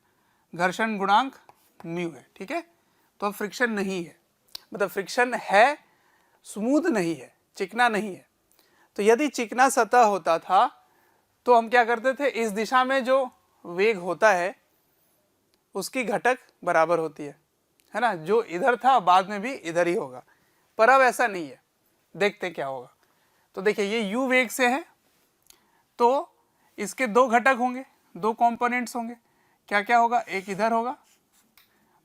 घर्षण गुणांक म्यू है, ठीक है। तो अब फ्रिक्शन नहीं है, मतलब फ्रिक्शन है, स्मूथ नहीं है, चिकना नहीं है। तो यदि चिकना सतह होता था तो हम क्या करते थे, इस दिशा में जो वेग होता है उसकी घटक बराबर होती है ना। जो इधर था बाद में भी इधर ही होगा, पर अब ऐसा नहीं है। देखते क्या होगा। तो देखिए ये u वेग से है, तो इसके दो घटक होंगे, दो कंपोनेंट्स होंगे। क्या क्या होगा? एक इधर होगा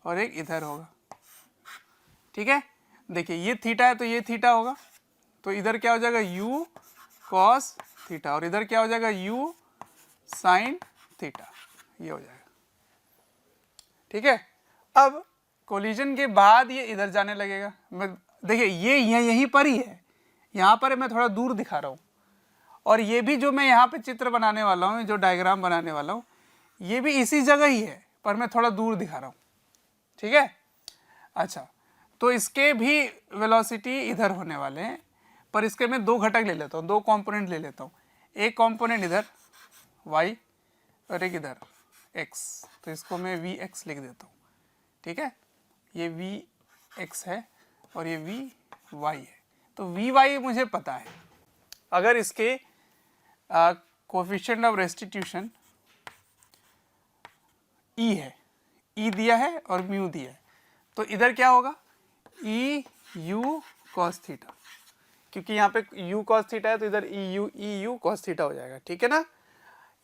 और एक इधर होगा, ठीक है। देखिए ये थीटा है तो ये थीटा होगा, तो इधर क्या हो जाएगा u cos थीटा, और इधर क्या हो जाएगा u sin थीटा, ये हो जाएगा, ठीक है। अब कोलिजन के बाद ये इधर जाने लगेगा। मैं देखिए ये यहीं पर ही है, यहाँ पर मैं थोड़ा दूर दिखा रहा हूँ। और ये भी जो मैं यहाँ पे चित्र बनाने वाला हूँ, जो डायग्राम बनाने वाला हूँ, ये भी इसी जगह ही है, पर मैं थोड़ा दूर दिखा रहा हूँ, ठीक है। अच्छा, तो इसके भी वेलोसिटी इधर होने वाले हैं, पर इसके मैं दो घटक ले लेता हूँ, दो कंपोनेंट ले लेता हूँ। एक कंपोनेंट इधर y और एक इधर x, तो इसको मैं vx लिख देता हूँ, ठीक है। ये vx है और ये vy है। तो vy मुझे पता है। अगर इसके कोएफिशिएंट ऑफ रेस्टिट्यूशन e है, e दिया है और म्यू दिया है, तो इधर क्या होगा? e u cos थीटा, क्योंकि यहाँ पे u cos थीटा है तो इधर e u cos थीटा हो जाएगा, ठीक है ना।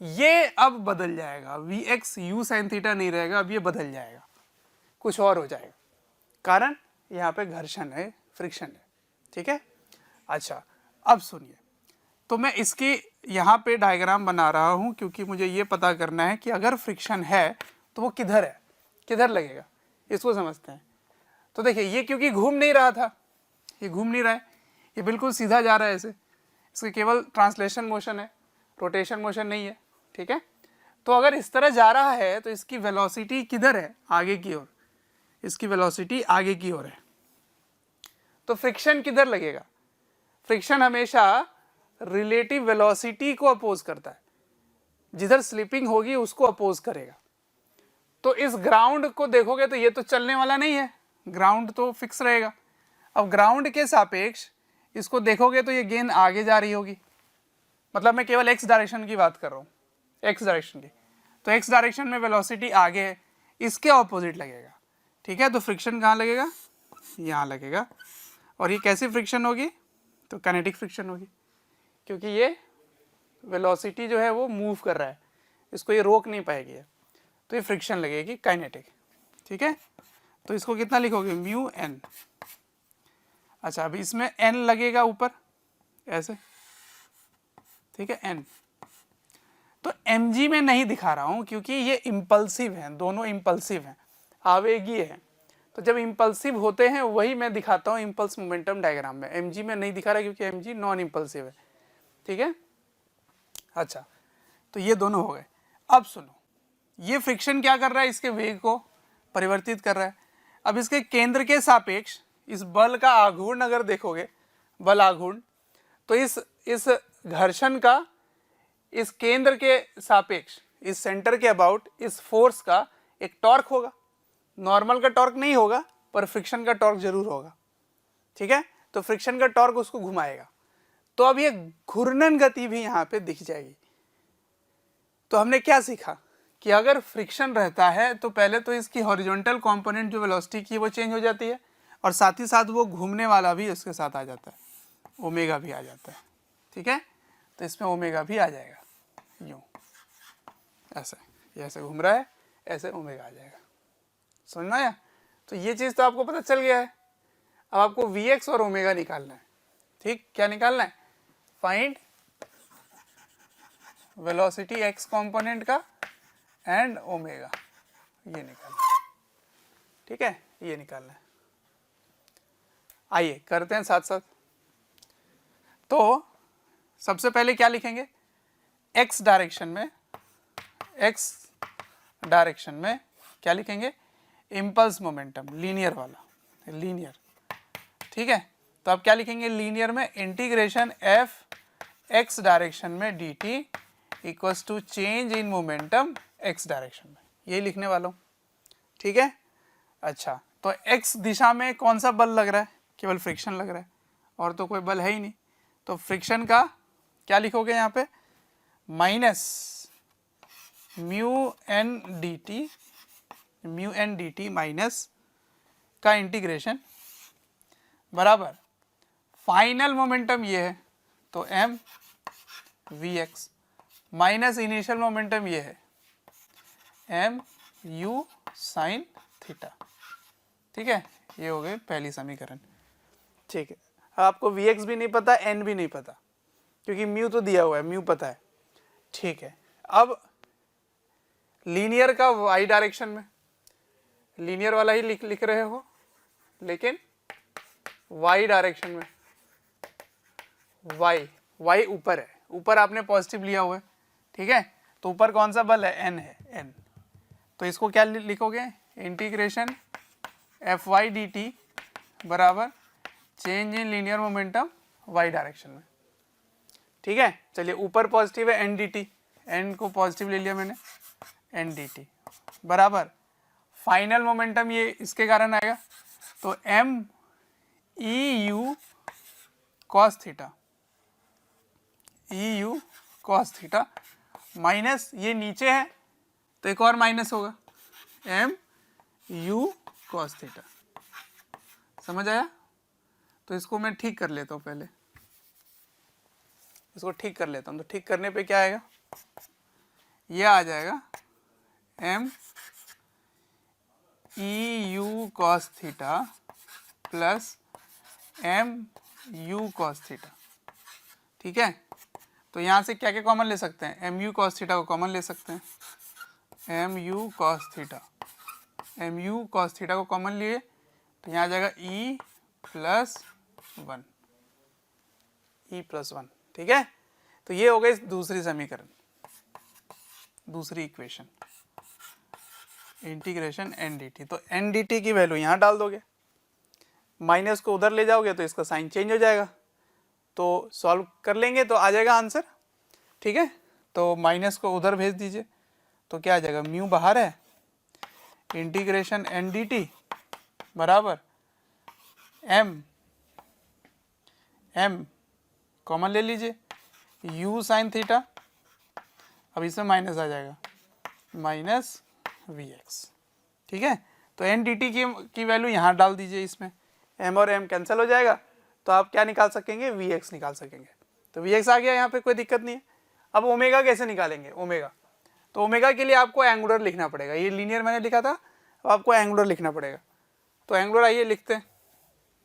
ये अब बदल जाएगा, vx u sin थीटा नहीं रहेगा, अब ये बदल जाएगा, कुछ और हो जाएगा। कारण यहाँ पे घर्षण है, फ्रिक्शन है, ठीक है। अच्छा, अब सुनिए, तो मैं इसकी यहाँ पे डायग्राम बना रहा हूँ क्योंकि मुझे ये पता करना है कि अगर फ्रिक्शन है तो वो किधर है, किधर लगेगा, इसको समझते हैं। तो देखिए ये क्योंकि घूम नहीं रहा था, ये घूम नहीं रहा है, ये बिल्कुल सीधा जा रहा है ऐसे, इसके केवल ट्रांसलेशन मोशन है, रोटेशन मोशन नहीं है, ठीक है। तो अगर इस तरह जा रहा है तो इसकी वेलोसिटी किधर है? आगे की ओर, इसकी वेलोसिटी आगे की ओर है। तो फ्रिक्शन किधर लगेगा? फ्रिक्शन हमेशा रिलेटिव वेलोसिटी को अपोज करता है, जिधर स्लिपिंग होगी उसको अपोज करेगा। तो इस ग्राउंड को देखोगे तो ये तो चलने वाला नहीं है, ग्राउंड तो फिक्स रहेगा। अब ग्राउंड के सापेक्ष इसको देखोगे तो ये गेंद आगे जा रही होगी, मतलब मैं केवल x डायरेक्शन की बात कर रहा हूँ, x डायरेक्शन की। तो x डायरेक्शन में वेलोसिटी आगे है, इसके ऑपोजिट लगेगा, ठीक है। तो फ्रिक्शन कहाँ लगेगा? यहाँ लगेगा। और ये कैसी फ्रिक्शन होगी? तो काइनेटिक फ्रिक्शन होगी, क्योंकि ये वेलोसिटी जो है वो मूव कर रहा है, इसको ये रोक नहीं पाएगी है, तो ये फ्रिक्शन लगेगी, काइनेटिक, ठीक है। तो इसको कितना लिखोगे? Mu N. अच्छा, अभी इसमें एन लगेगा ऊपर ऐसे, ठीक है, एन। तो mg में नहीं दिखा रहा हूं क्योंकि ये इम्पल्सिव हैं, दोनों इम्पल्सिव हैं, आवेगीय हैं। तो जब इम्पल्सिव होते हैं वही मैं दिखाता हूँ इम्पल्स मोमेंटम डायग्राम में। mg में नहीं दिखा रहा क्योंकि mg नॉन इम्पल्सिव है, ठीक है। अच्छा, तो ये दोनों हो गए। अब सुनो, ये फ्रिक्शन क्या कर रहा है? इसके वेग को परिवर्तित कर रहा है। अब इसके केंद्र के सापेक्ष इस बल का आघूर्ण अगर देखोगे, बल आघूर्ण, तो इस घर्षण का इस केंद्र के सापेक्ष, इस सेंटर के अबाउट, इस फोर्स का एक टॉर्क होगा, नॉर्मल का टॉर्क नहीं होगा पर फ्रिक्शन का टॉर्क जरूर होगा, ठीक है। तो फ्रिक्शन का टॉर्क उसको घुमाएगा, तो अब ये घूर्णन गति भी यहाँ पे दिख जाएगी। तो हमने क्या सीखा कि अगर फ्रिक्शन रहता है तो पहले तो इसकी हॉरिजॉन्टल कंपोनेंट जो वेलोसिटी की वो चेंज हो जाती है, और साथ ही साथ वो घूमने वाला भी उसके साथ आ जाता है, ओमेगा भी आ जाता है, ठीक है। तो इसमें ओमेगा भी आ जाएगा, यूं ऐसे, ये ऐसे घूम रहा है, ऐसे ओमेगा आ जाएगा, समझ में आया। तो ये चीज़ तो आपको पता चल गया है। अब आपको Vx और ओमेगा निकालना है, ठीक। क्या निकालना है? फाइंड वेलोसिटी x कंपोनेंट का एंड ओमेगा, ये निकालना है, ठीक है, ये निकालना है। आइए करते हैं साथ साथ। तो सबसे पहले क्या लिखेंगे? x डायरेक्शन में क्या लिखेंगे? इम्पल्स मोमेंटम, लीनियर वाला, लीनियर, ठीक है। तो आप क्या लिखेंगे लीनियर में? इंटीग्रेशन एफ एक्स डायरेक्शन में D T equals to change in momentum X direction में, यही लिखने वाला हूँ, ठीक है। अच्छा, तो एक्स दिशा में कौन सा बल लग रहा है? केवल फ्रिक्शन लग रहा है, और तो कोई बल है ही नहीं। तो फ्रिक्शन का क्या लिखोगे यहाँ पे? Minus mu N D T minus का इंटीग्रेशन बराबर फाइनल मोमेंटम ये है तो M V X minus initial momentum ये है एम यू साइन थीटा, ठीक है। ये हो गई पहली समीकरण, ठीक है। आपको वी एक्स भी नहीं पता, एन भी नहीं पता, क्योंकि म्यू तो दिया हुआ है, म्यू पता है, ठीक है। अब लीनियर का वाई डायरेक्शन में, लीनियर वाला ही लिख रहे हो, लेकिन वाई डायरेक्शन में, वाई ऊपर है, ऊपर आपने पॉजिटिव लिया हुआ है, ठीक है। तो ऊपर कौन सा बल है? एन है, एन। तो इसको क्या लिखोगे? Integration F Y D T बराबर change in linear momentum Y direction में, ठीक है। चलिए, ऊपर पॉजिटिव है एन डी टी, एन को पॉजिटिव ले लिया मैंने, एन डी टी बराबर फाइनल मोमेंटम ये इसके कारण आएगा, तो एम ई U cos theta, E U cos theta minus ये नीचे है तो एक और माइनस होगा, एम यू कॉस थीटा। समझ आया? तो इसको मैं ठीक कर लेता हूँ, पहले इसको ठीक कर लेता हूँ। तो ठीक करने पे क्या आएगा? ये आ जाएगा एम ई U cos theta plus M U cos theta, ठीक है। तो यहाँ से क्या क्या कॉमन ले सकते हैं? एम यू कॉस थीटा को कॉमन ले सकते हैं, M U cos theta, M U cos theta को कॉमन लिए तो यहाँ आ जाएगा ई प्लस वन, ठीक है। तो ये हो गई दूसरी समीकरण, दूसरी equation, integration N D T. तो एन डी टी की वैल्यू यहाँ डाल दोगे, माइनस को उधर ले जाओगे तो इसका साइन चेंज हो जाएगा, तो सॉल्व कर लेंगे तो आ जाएगा आंसर, ठीक है। तो माइनस को उधर भेज दीजिए तो क्या आ जाएगा? म्यू बाहर है, इंटीग्रेशन एन डी टी बराबर एम कॉमन ले लीजिए, यू साइन थीटा, अब इसमें माइनस आ जाएगा, माइनस वी एक्स, ठीक है। तो एन डी टी की वैल्यू यहाँ डाल दीजिए, इसमें एम और एम कैंसिल हो जाएगा, तो आप क्या निकाल सकेंगे? वी एक्स निकाल सकेंगे। तो वी एक्स आ गया, यहाँ पे कोई दिक्कत नहीं है। अब ओमेगा कैसे निकालेंगे? ओमेगा, तो ओमेगा के लिए आपको एंगुलर लिखना पड़ेगा, ये लीनियर मैंने लिखा था, अब आपको एंगुलर लिखना पड़ेगा। तो एंगुलर आइए लिखते हैं,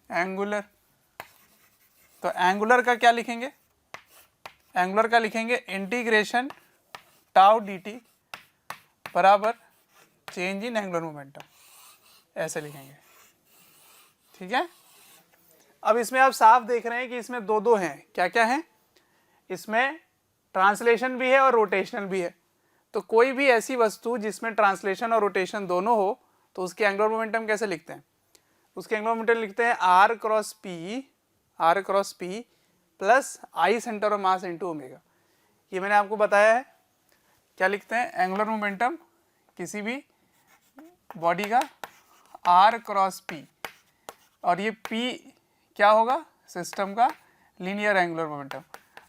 एंगुलर। तो एंगुलर का क्या लिखेंगे? एंगुलर का लिखेंगे इंटीग्रेशन टाउ डी टी बराबर चेंज इन एंगुलर मोमेंटम, ऐसे लिखेंगे, ठीक है। अब इसमें आप साफ देख रहे हैं कि इसमें दो दो हैं, क्या क्या हैं? इसमें ट्रांसलेशन भी है और रोटेशनल भी है। तो कोई भी ऐसी वस्तु जिसमें ट्रांसलेशन और रोटेशन दोनों हो तो उसके एंगुलर मोमेंटम कैसे लिखते हैं? उसके एंगुलर मोमेंटम लिखते हैं R cross P plus I centre of mass into omega. ये मैंने आपको बताया है। क्या लिखते हैं? एंगुलर मोमेंटम किसी भी बॉडी का आर क्रॉस पी, और ये पी क्या होगा, सिस्टम का लीनियर एंगुलर मोमेंटम,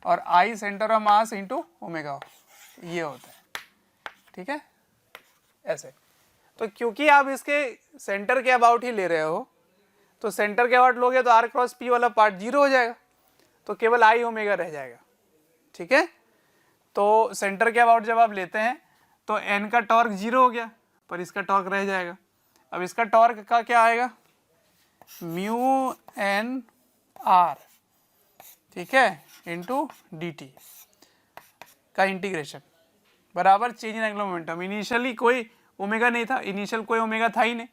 और I centre of mass into omega, ये होता है। ठीक है, ऐसे। तो क्योंकि आप इसके सेंटर के अबाउट ही ले रहे हो, तो सेंटर के अबाउट लोगे तो आर क्रॉस पी वाला पार्ट जीरो हो जाएगा, तो केवल आई ओमेगा रह जाएगा। ठीक है, तो सेंटर के अबाउट जब आप लेते हैं तो एन का टॉर्क जीरो हो गया, पर इसका टॉर्क रह जाएगा। अब इसका टॉर्क का क्या आएगा, म्यू एन आर, ठीक है, इंटू डी टी का इंटीग्रेशन बराबर चेंज इन एंगुलर मोमेंटम। इनिशियली कोई ओमेगा नहीं था, इनिशियल कोई ओमेगा था ही नहीं।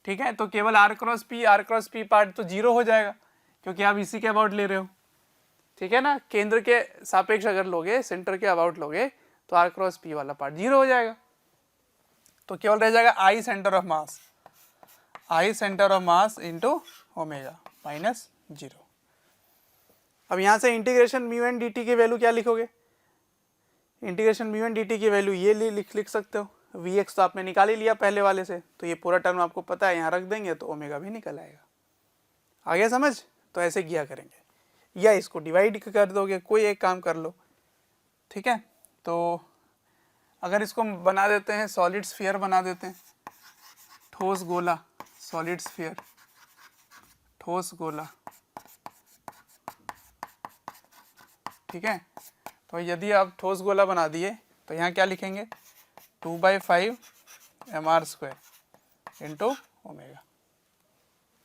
ठीक है, तो केवल आर क्रॉस पी पार्ट तो जीरो हो जाएगा, क्योंकि आप इसी के अबाउट ले रहे हो। ठीक है ना, केंद्र के सापेक्ष अगर लोगे, सेंटर के अबाउट लोगे, तो आर क्रॉस पी वाला पार्ट जीरो हो जाएगा, तो केवल रह जाएगा I centre of mass into omega minus zero. अब यहां से integration mu N D T की वैल्यू क्या लिखोगे, integration mu N D T की वैल्यू ये लिख सकते हो, वी एक्स तो आपने निकाल ही लिया पहले वाले से, तो ये पूरा टर्म आपको पता है, यहाँ रख देंगे तो ओमेगा भी निकल आएगा। आ गया समझ, तो ऐसे किया करेंगे, या इसको डिवाइड कर दोगे, कोई एक काम कर लो। ठीक है, तो अगर इसको बना देते हैं सॉलिड स्फीयर बना देते हैं, ठोस गोला, सॉलिड स्फीयर, ठोस गोला। ठीक है, तो यदि आप ठोस गोला बना दिए तो यहाँ क्या लिखेंगे, 2/5 mr² इंटू ओमेगा।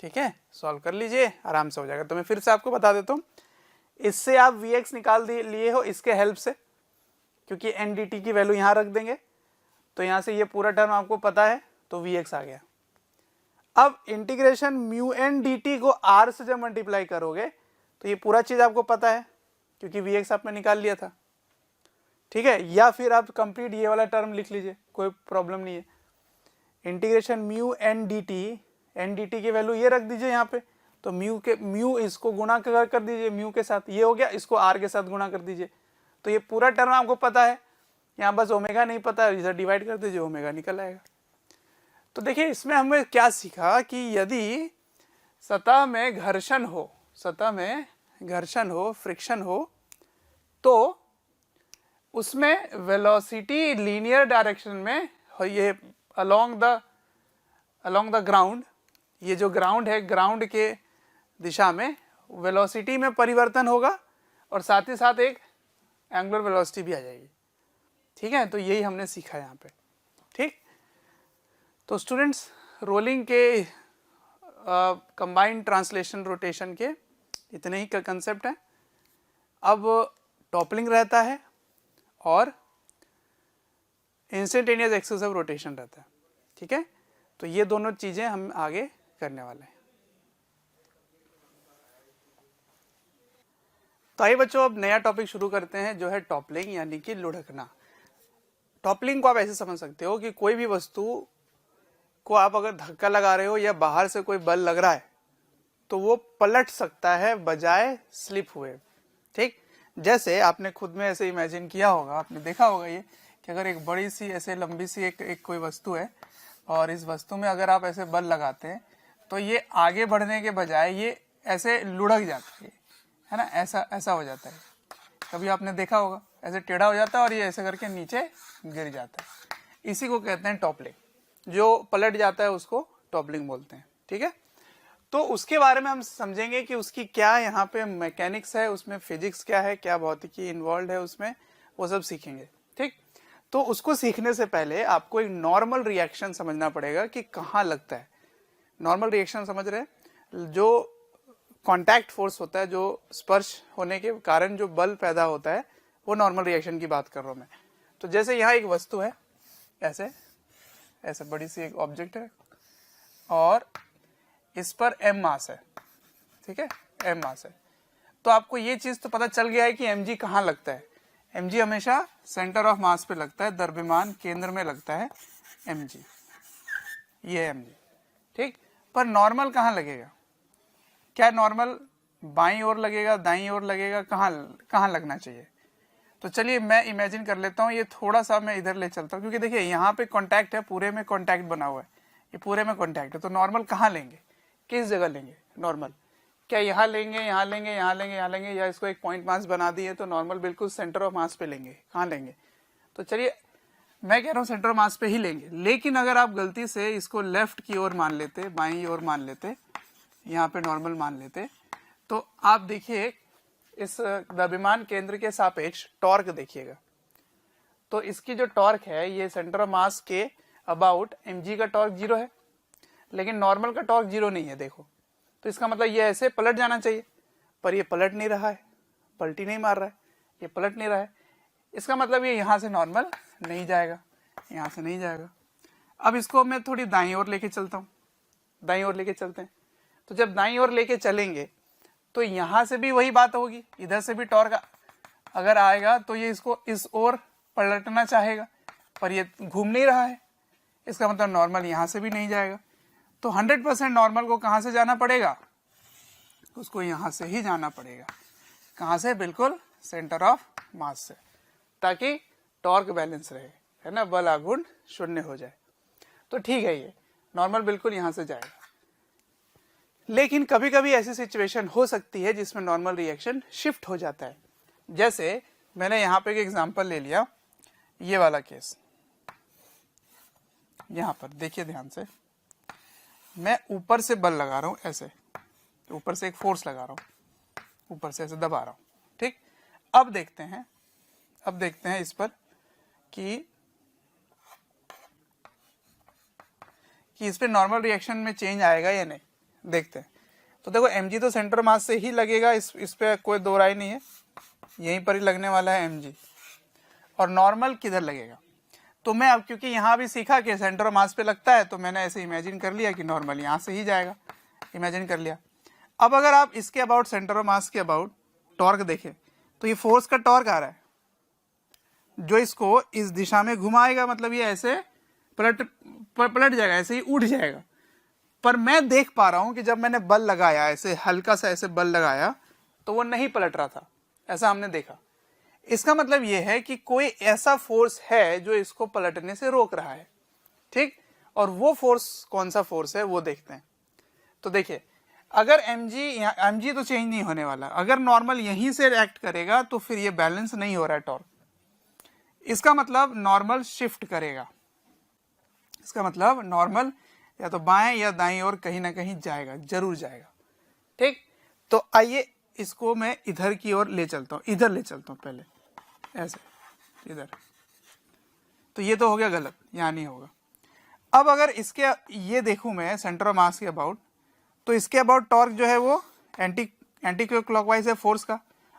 ठीक है, सॉल्व कर लीजिए, आराम से हो जाएगा। तो मैं फिर से आपको बता देता हूँ, इससे आप Vx निकाल लिए हो इसके हेल्प से, क्योंकि एन डी टी की वैल्यू यहाँ रख देंगे, तो यहाँ से ये पूरा टर्म आपको पता है, तो Vx आ गया। अब integration mu N D T को आर से जब मल्टीप्लाई करोगे तो ये पूरा चीज़ आपको पता है, क्योंकि Vx आपने निकाल लिया था। ठीक है, या फिर आप कंप्लीट ये वाला टर्म लिख लीजिए, कोई प्रॉब्लम नहीं है। Integration mu N D T की वैल्यू ये रख दीजिए यहाँ पे, तो म्यू इसको गुणा कर दीजिए म्यू के साथ, ये हो गया, इसको आर के साथ गुणा कर दीजिए, तो ये पूरा टर्म आपको पता है। यहाँ बस ओमेगा नहीं पता है, इधर डिवाइड कर दीजिए, ओमेगा निकल आएगा। तो देखिए इसमें हमने क्या सीखा कि यदि सतह में घर्षण हो, फ्रिक्शन हो, तो उसमें वेलोसिटी लीनियर डायरेक्शन में, ये अलोंग द ग्राउंड, ये जो ग्राउंड है, ग्राउंड के दिशा में वेलोसिटी में परिवर्तन होगा, और साथ ही साथ एक एंगुलर वेलोसिटी भी आ जाएगी। ठीक है, तो यही हमने सीखा यहाँ पे। ठीक, तो स्टूडेंट्स, रोलिंग के कंबाइंड ट्रांसलेशन रोटेशन के इतने ही का कंसेप्ट है। अब टॉपलिंग रहता है और इंस्टेंटेनियस एक्सेसिव रोटेशन रहता है। ठीक है, तो ये दोनों चीज़ें हम आगे करने वाले हैं। तो आइए बच्चों, अब नया टॉपिक शुरू करते हैं, जो है टॉपलिंग, यानी कि लुढ़कना। टॉपलिंग को आप ऐसे समझ सकते हो कि कोई भी वस्तु को आप अगर धक्का लगा रहे हो या बाहर से कोई बल लग रहा है, तो वो पलट सकता है बजाय स्लिप हुए। ठीक, जैसे आपने खुद में ऐसे इमेजिन किया होगा, आपने देखा होगा ये कि अगर एक बड़ी सी ऐसे लंबी सी एक कोई वस्तु है, और इस वस्तु में अगर आप ऐसे बल लगाते हैं, तो ये आगे बढ़ने के बजाय ये ऐसे लुढ़क जाता है ना, ऐसा हो जाता है। कभी आपने देखा होगा, ऐसे टेढ़ा हो जाता है और ये ऐसे करके नीचे गिर जाता है। इसी को कहते हैं टॉपलिंग, जो पलट जाता है उसको टॉपलिंग बोलते हैं। ठीक है, तो उसके बारे में हम समझेंगे कि उसकी क्या यहाँ पे मैकेनिक्स है, उसमें फिजिक्स क्या है, क्या भौतिकी इन्वॉल्व है उसमें, वो सब सीखेंगे। ठीक, तो उसको सीखने से पहले आपको एक नॉर्मल रिएक्शन समझना पड़ेगा कि कहाँ लगता है। नॉर्मल रिएक्शन समझ रहे हैं, जो कांटेक्ट फोर्स होता है, जो स्पर्श होने के कारण जो बल पैदा होता है, वो नॉर्मल रिएक्शन की बात कर रहा हूँ मैं। तो जैसे यहाँ एक वस्तु है, ऐसे बड़ी सी एक ऑब्जेक्ट है, और इस पर m मास है। ठीक है, m मास है, तो आपको ये चीज तो पता चल गया है कि mg कहाँ लगता है। mg हमेशा सेंटर ऑफ मास पे लगता है, द्रव्यमान केंद्र में लगता है mg, ये mg। ठीक, पर नॉर्मल कहाँ लगेगा, क्या नॉर्मल बाईं ओर लगेगा, दाईं ओर लगेगा, कहाँ लगना चाहिए? तो चलिए मैं इमेजिन कर लेता हूँ, ये थोड़ा सा मैं इधर ले चलता हूँ, क्योंकि देखिए यहाँ पे कांटेक्ट है, पूरे में कांटेक्ट बना हुआ है, ये पूरे में कॉन्टैक्ट है, तो नॉर्मल कहाँ लेंगे, किस जगह लेंगे नॉर्मल? क्या यहाँ लेंगे, यहाँ लेंगे, यहाँ लेंगे, यहाँ लेंगे, या इसको एक पॉइंट मास बना दिए तो नॉर्मल बिल्कुल सेंटर ऑफ मास पे लेंगे? कहाँ लेंगे? तो चलिए मैं कह रहा हूँ सेंटर ऑफ मास पे ही लेंगे। लेकिन अगर आप गलती से इसको लेफ्ट की ओर मान लेते, बाईं ओर मान लेते, यहाँ पे नॉर्मल मान लेते, तो आप देखिए इस द्रव्यमान केंद्र के सापेक्ष टॉर्क देखिएगा। तो इसकी जो टॉर्क है ये सेंटर ऑफ मास के अबाउट mg का टॉर्क 0 है, लेकिन नॉर्मल का टॉर्क 0 नहीं है। देखो तो इसका मतलब ये ऐसे पलट जाना चाहिए, पर ये पलट नहीं रहा है, पलटी नहीं मार रहा है, ये पलट नहीं रहा है। इसका मतलब ये यहाँ से नॉर्मल नहीं जाएगा, यहाँ से नहीं जाएगा। अब इसको मैं थोड़ी दाईं ओर लेके चलता हूँ, दाईं ओर लेके चलते हैं। तो जब दाईं ओर लेके चलेंगे तो यहाँ से भी वही बात होगी, इधर से भी टॉर्क अगर आएगा तो ये इसको इस ओर पलटना चाहेगा, पर ये घूम नहीं रहा है। इसका मतलब नॉर्मल यहाँ से भी नहीं जाएगा। तो 100% नॉर्मल को कहाँ से जाना पड़ेगा? उसको यहाँ से ही जाना पड़ेगा। कहाँ से? बिल्कुल सेंटर ऑफ मास से, ताकि टॉर्क बैलेंस रहे, है ना, बल आघूर्ण शून्य हो जाए। तो ठीक है, ये नॉर्मल बिल्कुल यहाँ से जाएगा। लेकिन कभी कभी ऐसी सिचुएशन हो सकती है जिसमें नॉर्मल रिएक्शन शिफ्ट हो जाता है। जैसे मैंने यहाँ पे एक एग्जांपल ले लिया, ये वाला केस। यहाँ पर देखिए ध्यान से, मैं ऊपर से बल लगा रहा हूँ, ऐसे ऊपर से एक फोर्स लगा रहा हूँ, ऊपर से ऐसे दबा रहा हूँ, ठीक। अब देखते हैं इस पर कि इस पे नॉर्मल रिएक्शन में चेंज आएगा या नहीं, देखते हैं। तो देखो mg तो सेंटर मास से ही लगेगा, इस पे कोई दो राय नहीं है, यहीं पर ही लगने वाला है mg। और नॉर्मल किधर लगेगा? तो मैं अब क्योंकि यहाँ भी सीखा कि सेंटर ऑफ मास पे लगता है, तो मैंने ऐसे इमेजिन कर लिया कि नॉर्मल यहाँ से ही जाएगा, इमेजिन कर लिया। अब अगर आप इसके अबाउट, सेंटर ऑफ मास के अबाउट टॉर्क देखें, तो ये फोर्स का टॉर्क आ रहा है जो इसको इस दिशा में घुमाएगा, मतलब ये ऐसे पलट जाएगा, ऐसे ही उठ जाएगा। पर मैं देख पा रहा हूं कि जब मैंने बल लगाया, ऐसे हल्का सा ऐसे बल लगाया, तो वो नहीं पलट रहा था, ऐसा हमने देखा। इसका मतलब ये है कि कोई ऐसा फोर्स है जो इसको पलटने से रोक रहा है, ठीक। और वो फोर्स कौन सा फोर्स है वो देखते हैं। तो देखिए, अगर mg तो चेंज नहीं होने वाला, अगर नॉर्मल यहीं से एक्ट करेगा तो फिर ये बैलेंस नहीं हो रहा है टॉर्क। इसका मतलब नॉर्मल शिफ्ट करेगा, इसका मतलब नॉर्मल या तो बाएं या दाईं ओर कहीं ना कहीं जाएगा, जरूर जाएगा, ठीक। तो आइए इसको मैं इधर की ओर ले चलता हूं, इधर ले चलता हूं पहले, ऐसे इधर। तो ये तो हो गया गलत, यहां नहीं होगा। अब अगर इसके ये देखूं मैं सेंटर ऑफ मास के अबाउट, तो इसके अबाउट टॉर्क जो है वो एंटी क्लॉकवाइज है फोर्स का,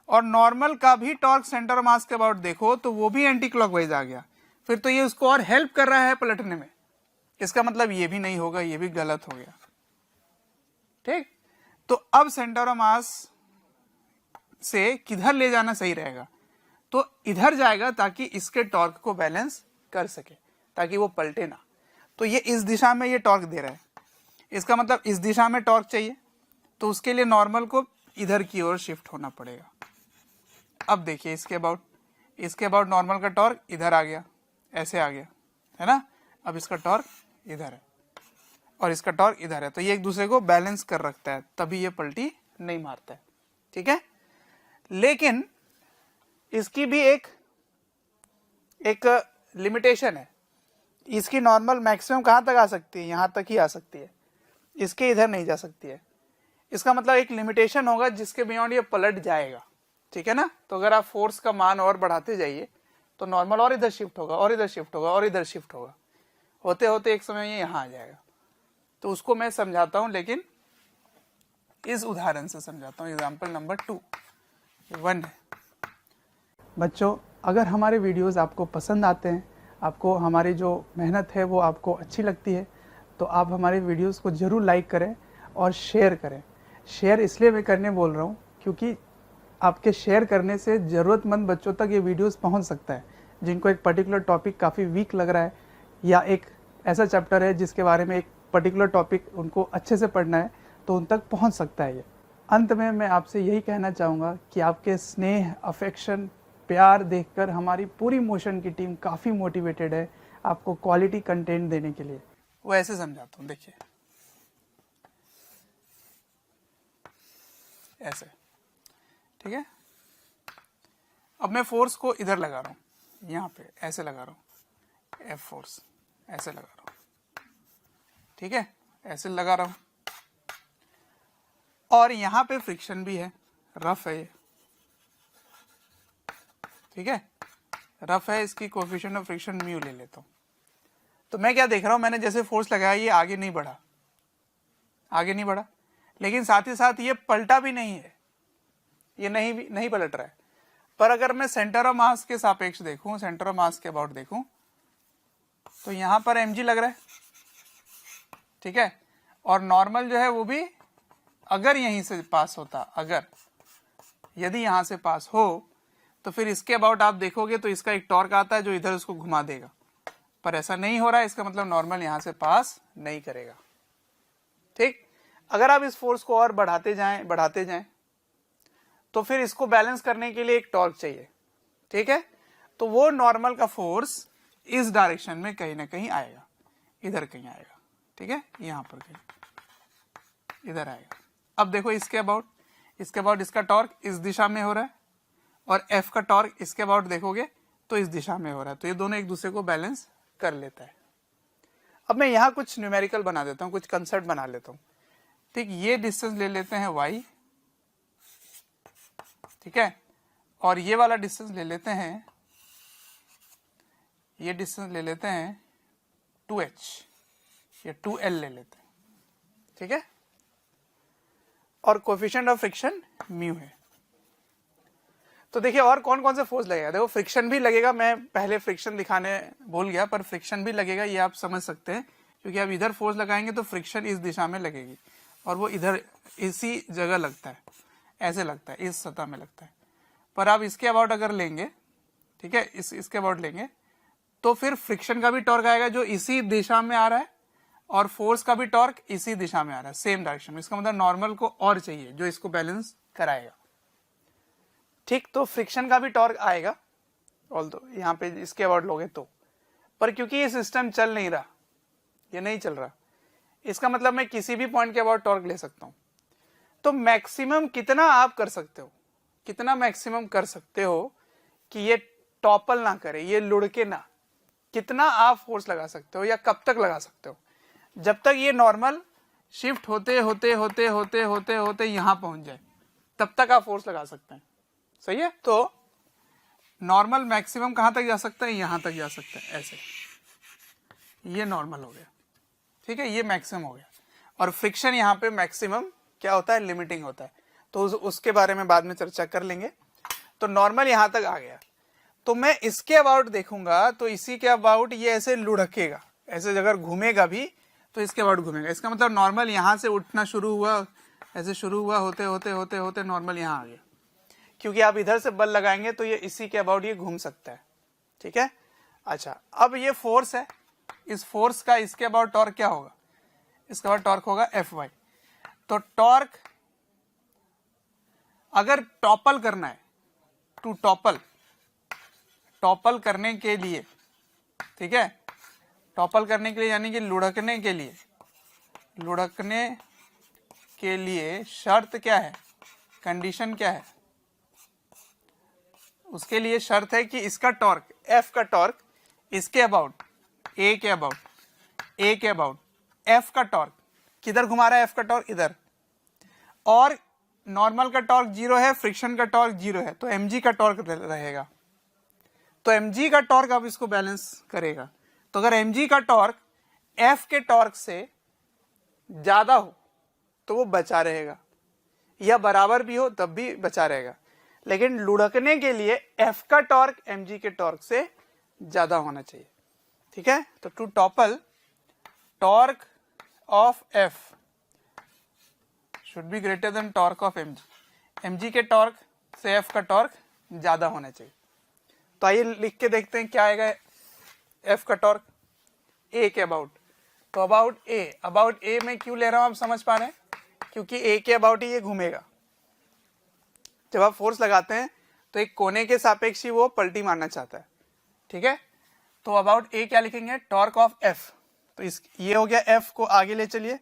और नॉर्मल का भी टॉर्क सेंटर ऑफ मास के अबाउट देखो तो वो भी एंटी क्लॉकवाइज आ गया। फिर तो ये उसको और हेल्प कर रहा है पलटने में। इसका मतलब ये भी नहीं होगा, ये भी गलत हो गया, ठीक। तो अब सेंटर ऑफ मास से किधर ले जाना सही रहेगा? तो इधर जाएगा, ताकि इसके टॉर्क को बैलेंस कर सके, ताकि वो पलटे ना। तो ये इस दिशा में ये टॉर्क दे रहा है, इसका मतलब इस दिशा में टॉर्क चाहिए, तो उसके लिए नॉर्मल को इधर की ओर शिफ्ट होना पड़ेगा। अब देखिए इसके अबाउट नॉर्मल का टॉर्क इधर आ गया, ऐसे आ गया, है ना। अब इसका टॉर्क इधर है और इसका टॉर्क इधर है, तो ये एक दूसरे को बैलेंस कर रखता है, तभी ये पलटी नहीं मारता है, ठीक है। लेकिन इसकी भी एक लिमिटेशन है। इसकी नॉर्मल मैक्सिमम कहाँ तक आ सकती है? यहाँ तक ही आ सकती है, इसके इधर नहीं जा सकती है। इसका मतलब एक लिमिटेशन होगा जिसके बियॉन्ड ये पलट जाएगा, ठीक है ना। तो अगर आप फोर्स का मान और बढ़ाते जाइए तो नॉर्मल और इधर शिफ्ट होगा, और इधर शिफ्ट होगा, और इधर शिफ्ट होगा, होते होते एक समय ये यहाँ आ जाएगा। तो उसको मैं समझाता हूँ, लेकिन इस उदाहरण से समझाता हूँ। एग्जाम्पल नंबर 1 है। बच्चों, अगर हमारे वीडियोस आपको पसंद आते हैं, आपको हमारी जो मेहनत है वो आपको अच्छी लगती है, तो आप हमारे वीडियोस को ज़रूर लाइक करें और शेयर करें। शेयर इसलिए मैं करने बोल रहा हूँ क्योंकि आपके शेयर करने से ज़रूरतमंद बच्चों तक ये वीडियोस पहुँच सकता है, जिनको एक पर्टिकुलर टॉपिक काफ़ी वीक लग रहा है, या एक ऐसा चैप्टर है जिसके बारे में एक पर्टिकुलर टॉपिक उनको अच्छे से पढ़ना है, तो उन तक पहुँच सकता है ये। अंत में मैं आपसे यही कहना चाहूँगा कि आपके स्नेह, अफेक्शन, प्यार देखकर हमारी पूरी मोशन की टीम काफ़ी मोटिवेटेड है आपको क्वालिटी कंटेंट देने के लिए। वो ऐसे समझाता हूं, देखिए ऐसे, ठीक है। अब मैं फोर्स को इधर लगा रहा हूं, यहां पे ऐसे लगा रहा हूं, एफ फोर्स ऐसे लगा रहा हूं, ठीक है, ऐसे लगा रहा हूं। और यहां पे फ्रिक्शन भी है, रफ है ये, ठीक है, रफ है, इसकी कोएफिशिएंट ऑफ फ्रिक्शन म्यू ले लेता हूं। तो मैं क्या देख रहा हूं, मैंने जैसे फोर्स लगाया ये आगे नहीं बढ़ा, आगे नहीं बढ़ा, लेकिन साथ ही साथ ये पलटा भी नहीं है, ये नहीं पलट रहा है। पर अगर मैं सेंटर ऑफ मास के सापेक्ष देखूं, सेंटर ऑफ मास के अबाउट देखूं, तो यहां पर mg लग रहा है, ठीक है। और नॉर्मल जो है वो भी अगर यहीं से पास होता, अगर यदि यहां से पास हो, तो फिर इसके अबाउट आप देखोगे तो इसका एक टॉर्क आता है जो इधर उसको घुमा देगा, पर ऐसा नहीं हो रहा है, इसका मतलब नॉर्मल यहां से पास नहीं करेगा, ठीक। अगर आप इस फोर्स को और बढ़ाते जाएं तो फिर इसको बैलेंस करने के लिए एक टॉर्क चाहिए, ठीक है। तो वो नॉर्मल का फोर्स इस डायरेक्शन में कहीं ना कहीं आएगा, इधर कहीं आएगा, ठीक है, यहां पर कहीं इधर आएगा। अब देखो इसके अबाउट इसका टॉर्क इस दिशा में हो रहा है, और एफ का टॉर्क इसके अबाउट देखोगे तो इस दिशा में हो रहा है, तो ये दोनों एक दूसरे को बैलेंस कर लेता है। अब मैं यहां कुछ न्यूमेरिकल बना देता हूं, कुछ कंसेप्ट बना लेता हूं, ठीक। ये डिस्टेंस ले लेते हैं y, ठीक है, और ये वाला डिस्टेंस ले लेते हैं, ये डिस्टेंस ले लेते हैं 2h या 2l ले लेते हैं, ठीक है। और कोएफिशिएंट ऑफ फ्रिक्शन म्यू है। तो देखिए और कौन कौन से फोर्स लगेगा, देखो फ्रिक्शन भी लगेगा, मैं पहले फ्रिक्शन दिखाने भूल गया, पर फ्रिक्शन भी लगेगा, ये आप समझ सकते हैं, क्योंकि आप इधर फोर्स लगाएंगे तो फ्रिक्शन इस दिशा में लगेगी, और वो इधर इसी जगह लगता है, ऐसे लगता है, इस सतह में लगता है। पर आप इसके अबाउट अगर लेंगे, ठीक है, इसके अबाउट लेंगे, तो फिर फ्रिक्शन का भी टॉर्क आएगा जो इसी दिशा में आ रहा है, और फोर्स का भी टॉर्क इसी दिशा में आ रहा है, सेम डायरेक्शन में। इसका मतलब नॉर्मल को और चाहिए जो इसको बैलेंस कराएगा, ठीक। तो फ्रिक्शन का भी टॉर्क आएगा, ऑल्दो यहाँ पे इसके अबाउट लोगे तो, पर क्योंकि ये सिस्टम चल नहीं रहा, ये नहीं चल रहा, इसका मतलब मैं किसी भी पॉइंट के अबाउट टॉर्क ले सकता हूं। तो मैक्सिमम कितना आप कर सकते हो, कितना मैक्सिमम कर सकते हो कि ये टॉपल ना करे, ये लुढ़के ना, कितना आप फोर्स लगा सकते हो, या कब तक लगा सकते हो, जब तक ये नॉर्मल शिफ्ट होते होते होते होते होते होते यहां पहुंच जाए, तब तक आप फोर्स लगा सकते हैं, सही है। तो नॉर्मल मैक्सिमम कहां तक जा सकता है, यहां तक जा सकता है, ऐसे, ये नॉर्मल हो गया, ठीक है, ये मैक्सिमम हो गया। और फ्रिक्शन यहाँ पे मैक्सिमम क्या होता है, लिमिटिंग होता है, तो उसके बारे में बाद में चर्चा कर लेंगे। तो नॉर्मल यहां तक आ गया, तो मैं इसके अबाउट देखूंगा तो इसी के अबाउट ये ऐसे लुढ़केगा, ऐसे अगर घूमेगा भी तो इसके अबाउट घूमेगा। इसका मतलब नॉर्मल यहां से उठना शुरू हुआ, ऐसे शुरू हुआ, होते होते होते होते नॉर्मल यहां आ गया, क्योंकि आप इधर से बल लगाएंगे तो ये इसी के अबाउट ये घूम सकता है, ठीक है। अच्छा, अब ये फोर्स है, इस फोर्स का इसके अबाउट टॉर्क क्या होगा, इसके बाद टॉर्क होगा Fy। तो टॉर्क अगर टॉपल करना है, टू टॉपल करने के लिए, ठीक है, टॉपल करने के लिए यानी कि लुढ़कने के लिए शर्त क्या है, कंडीशन क्या है, उसके लिए शर्त है कि इसका टॉर्क, F का टॉर्क इसके अबाउट, A के अबाउट F का टॉर्क किधर घुमा रहा है, F का टॉर्क इधर, और नॉर्मल का टॉर्क 0 है, फ्रिक्शन का टॉर्क 0 है, तो mg का टॉर्क रहेगा। तो mg का टॉर्क अब इसको बैलेंस करेगा। तो अगर mg का टॉर्क F के टॉर्क से ज्यादा हो तो वो बचा रहेगा, या बराबर भी हो तब भी बचा रहेगा, लेकिन लुढ़कने के लिए F का टॉर्क mg के टॉर्क से ज्यादा होना चाहिए, ठीक है। तो to topple, torque of F should be greater than torque of mg, mg के टॉर्क से F का टॉर्क ज्यादा होना चाहिए। तो आइए लिख के देखते हैं क्या आएगा F का टॉर्क A के अबाउट। तो अबाउट A में क्यों ले रहा हूं, आप समझ पा रहे हैं, क्योंकि A के अबाउट ही ये घूमेगा। जब आप फोर्स लगाते हैं तो एक कोने के सापेक्ष ही वो पलटी मारना चाहता है, ठीक है। तो अबाउट A क्या लिखेंगे, टॉर्क ऑफ F, तो इस ये हो गया एफ को आगे ले चलिए,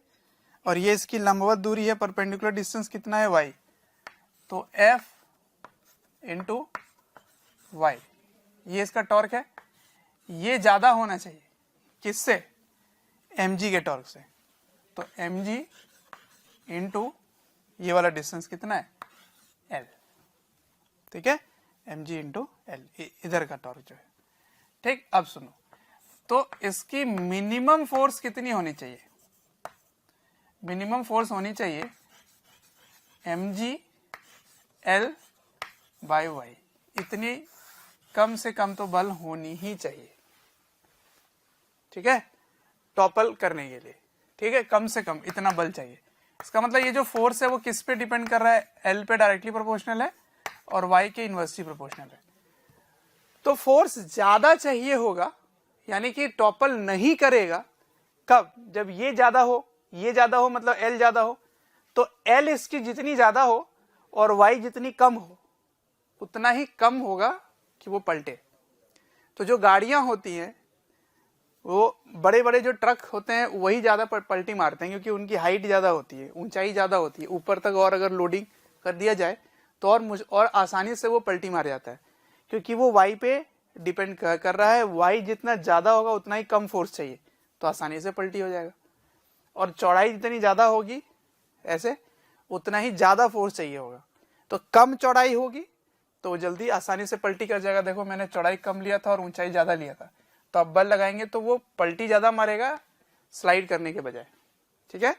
और ये इसकी लंबवत दूरी है, परपेंडिकुलर डिस्टेंस कितना है वाई, तो एफ इंटू वाई, ये इसका टॉर्क है। ये ज्यादा होना चाहिए किससे, mg के टॉर्क से, तो mg इंटू ये वाला डिस्टेंस कितना है l, ठीक है, mg इंटू एल, इधर का टॉर्क जो है, ठीक। अब सुनो, तो इसकी मिनिमम फोर्स कितनी होनी चाहिए, मिनिमम फोर्स होनी चाहिए mg l बाय वाई, इतनी कम से कम तो बल होनी ही चाहिए, ठीक है, टॉपल करने के लिए, ठीक है, कम से कम इतना बल चाहिए। इसका मतलब ये जो फोर्स है वो किस पे डिपेंड कर रहा है, एल पे डायरेक्टली प्रोपोर्शनल है और वाई के इनवर्सली प्रोपोर्शनल है। तो फोर्स ज्यादा चाहिए होगा, यानी कि टॉपल नहीं करेगा कब, जब ये ज्यादा हो, ये ज्यादा हो, मतलब एल ज्यादा हो, तो एल इसकी जितनी ज्यादा हो और वाई जितनी कम हो, उतना ही कम होगा कि वो पलटे। तो जो गाड़ियां होती हैं, वो बड़े बड़े जो ट्रक होते हैं वही ज्यादा पलटी मारते हैं, क्योंकि उनकी हाइट ज्यादा होती है, ऊंचाई ज्यादा होती है, ऊपर तक और अगर लोडिंग कर दिया जाए तो और आसानी से वो पलटी मार जाता है, क्योंकि वो वाई पे डिपेंड कर रहा है। वाई जितना ज्यादा होगा उतना ही कम फोर्स चाहिए, तो आसानी से पलटी हो जाएगा, और चौड़ाई जितनी ज्यादा होगी ऐसे, उतना ही ज्यादा फोर्स चाहिए होगा। तो कम चौड़ाई होगी तो वो जल्दी आसानी से पलटी कर जाएगा। देखो मैंने चौड़ाई कम लिया था और ऊंचाई ज्यादा लिया था, तो अब बल लगाएंगे तो वो पलटी ज्यादा मारेगा स्लाइड करने के बजाय, ठीक है।